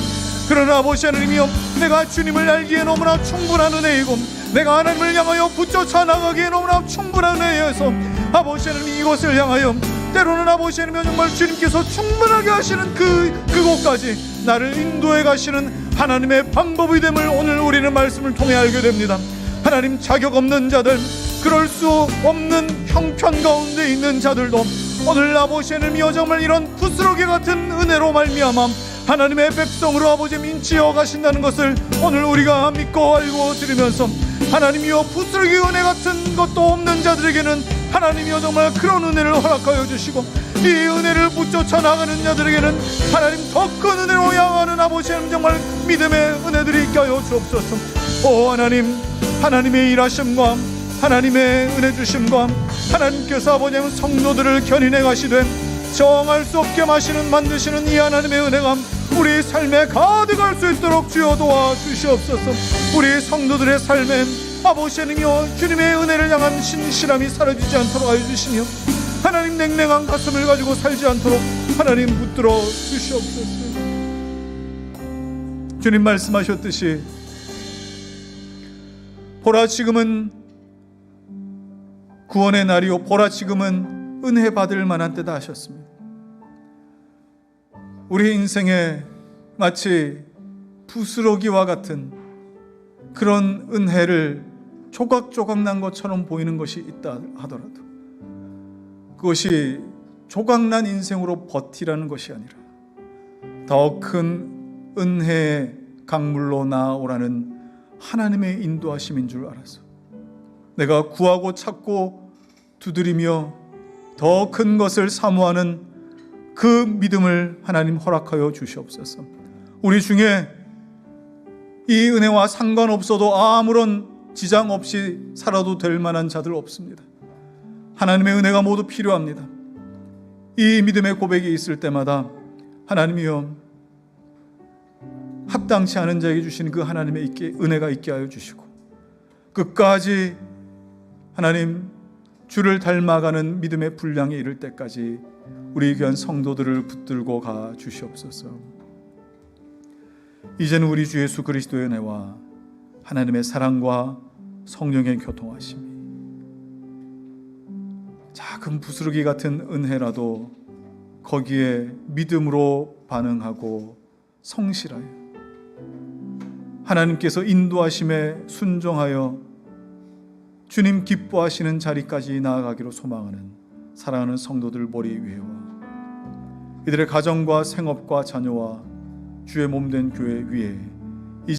그러나 아버지 하나님이여 내가 주님을 알기에 너무나 충분한 은혜이고 내가 하나님을 향하여 붙여쳐 나가기에 너무나 충분한 은혜여서 아버지 하나님 이것을 향하여 때로는 아버지 하나님 정말 주님께서 충분하게 하시는 그곳까지 나를 인도해 가시는 하나님의 방법이 됨을 오늘 우리는 말씀을 통해 알게 됩니다. 하나님 자격 없는 자들 그럴 수 없는 형편 가운데 있는 자들도 오늘 아버지 하나님이여 정말 이런 부스러기 같은 은혜로 말미암아 하나님의 백성으로 아버지 인치어 가신다는 것을 오늘 우리가 믿고 알고 들으면서 하나님이여 부스러기 은혜 같은 것도 없는 자들에게는 하나님이여 정말 그런 은혜를 허락하여 주시고 이 은혜를 붙쫓아 나가는 자들에게는 하나님 더 큰 은혜로 향하는 아버지 하나님, 정말 믿음의 은혜들이 있게 하여 주옵소서. 오 하나님, 하나님의 일하심과 하나님의 은혜 주심과 하나님께서 아버지 하나님 성도들을 견인해 가시되 정할 수 없게 만드시는 이 하나님의 은혜가 우리 삶에 가득할 수 있도록 주여 도와주시옵소서. 우리 성도들의 삶에 아버지 하나님이여 주님의 은혜를 향한 신실함이 사라지지 않도록 하여 주시며 하나님 냉랭한 가슴을 가지고 살지 않도록 하나님 붙들어 주시옵소서. 주님 말씀하셨듯이 보라 지금은 구원의 날이요 보라 지금은 은혜 받을 만한 때다 하셨습니다. 우리 인생에 마치 부스러기와 같은 그런 은혜를 조각조각 난 것처럼 보이는 것이 있다 하더라도 그것이 조각난 인생으로 버티라는 것이 아니라 더 큰 은혜의 강물로 나아오라는 하나님의 인도하심인 줄 알아서 내가 구하고 찾고 두드리며 더 큰 것을 사모하는 그 믿음을 하나님 허락하여 주시옵소서. 우리 중에 이 은혜와 상관없어도 아무런 지장 없이 살아도 될 만한 자들 없습니다. 하나님의 은혜가 모두 필요합니다. 이 믿음의 고백이 있을 때마다 하나님이여 합당치 않은 자에게 주시는 그 하나님의 은혜가 있게 하여 주시고 끝까지 하나님 주를 닮아가는 믿음의 분량에 이를 때까지 우리 귀한 성도들을 붙들고 가 주시옵소서. 이제는 우리 주 예수 그리스도의 은혜와 하나님의 사랑과 성령의 교통하심이 작은 부스러기 같은 은혜라도 거기에 믿음으로 반응하고 성실하여 하나님께서 인도하심에 순종하여 주님 기뻐하시는 자리까지 나아가기로 소망하는 사랑하는 성도들 머리 위에와 이들의 가정과 생업과 자녀와 주의 몸된 교회 위에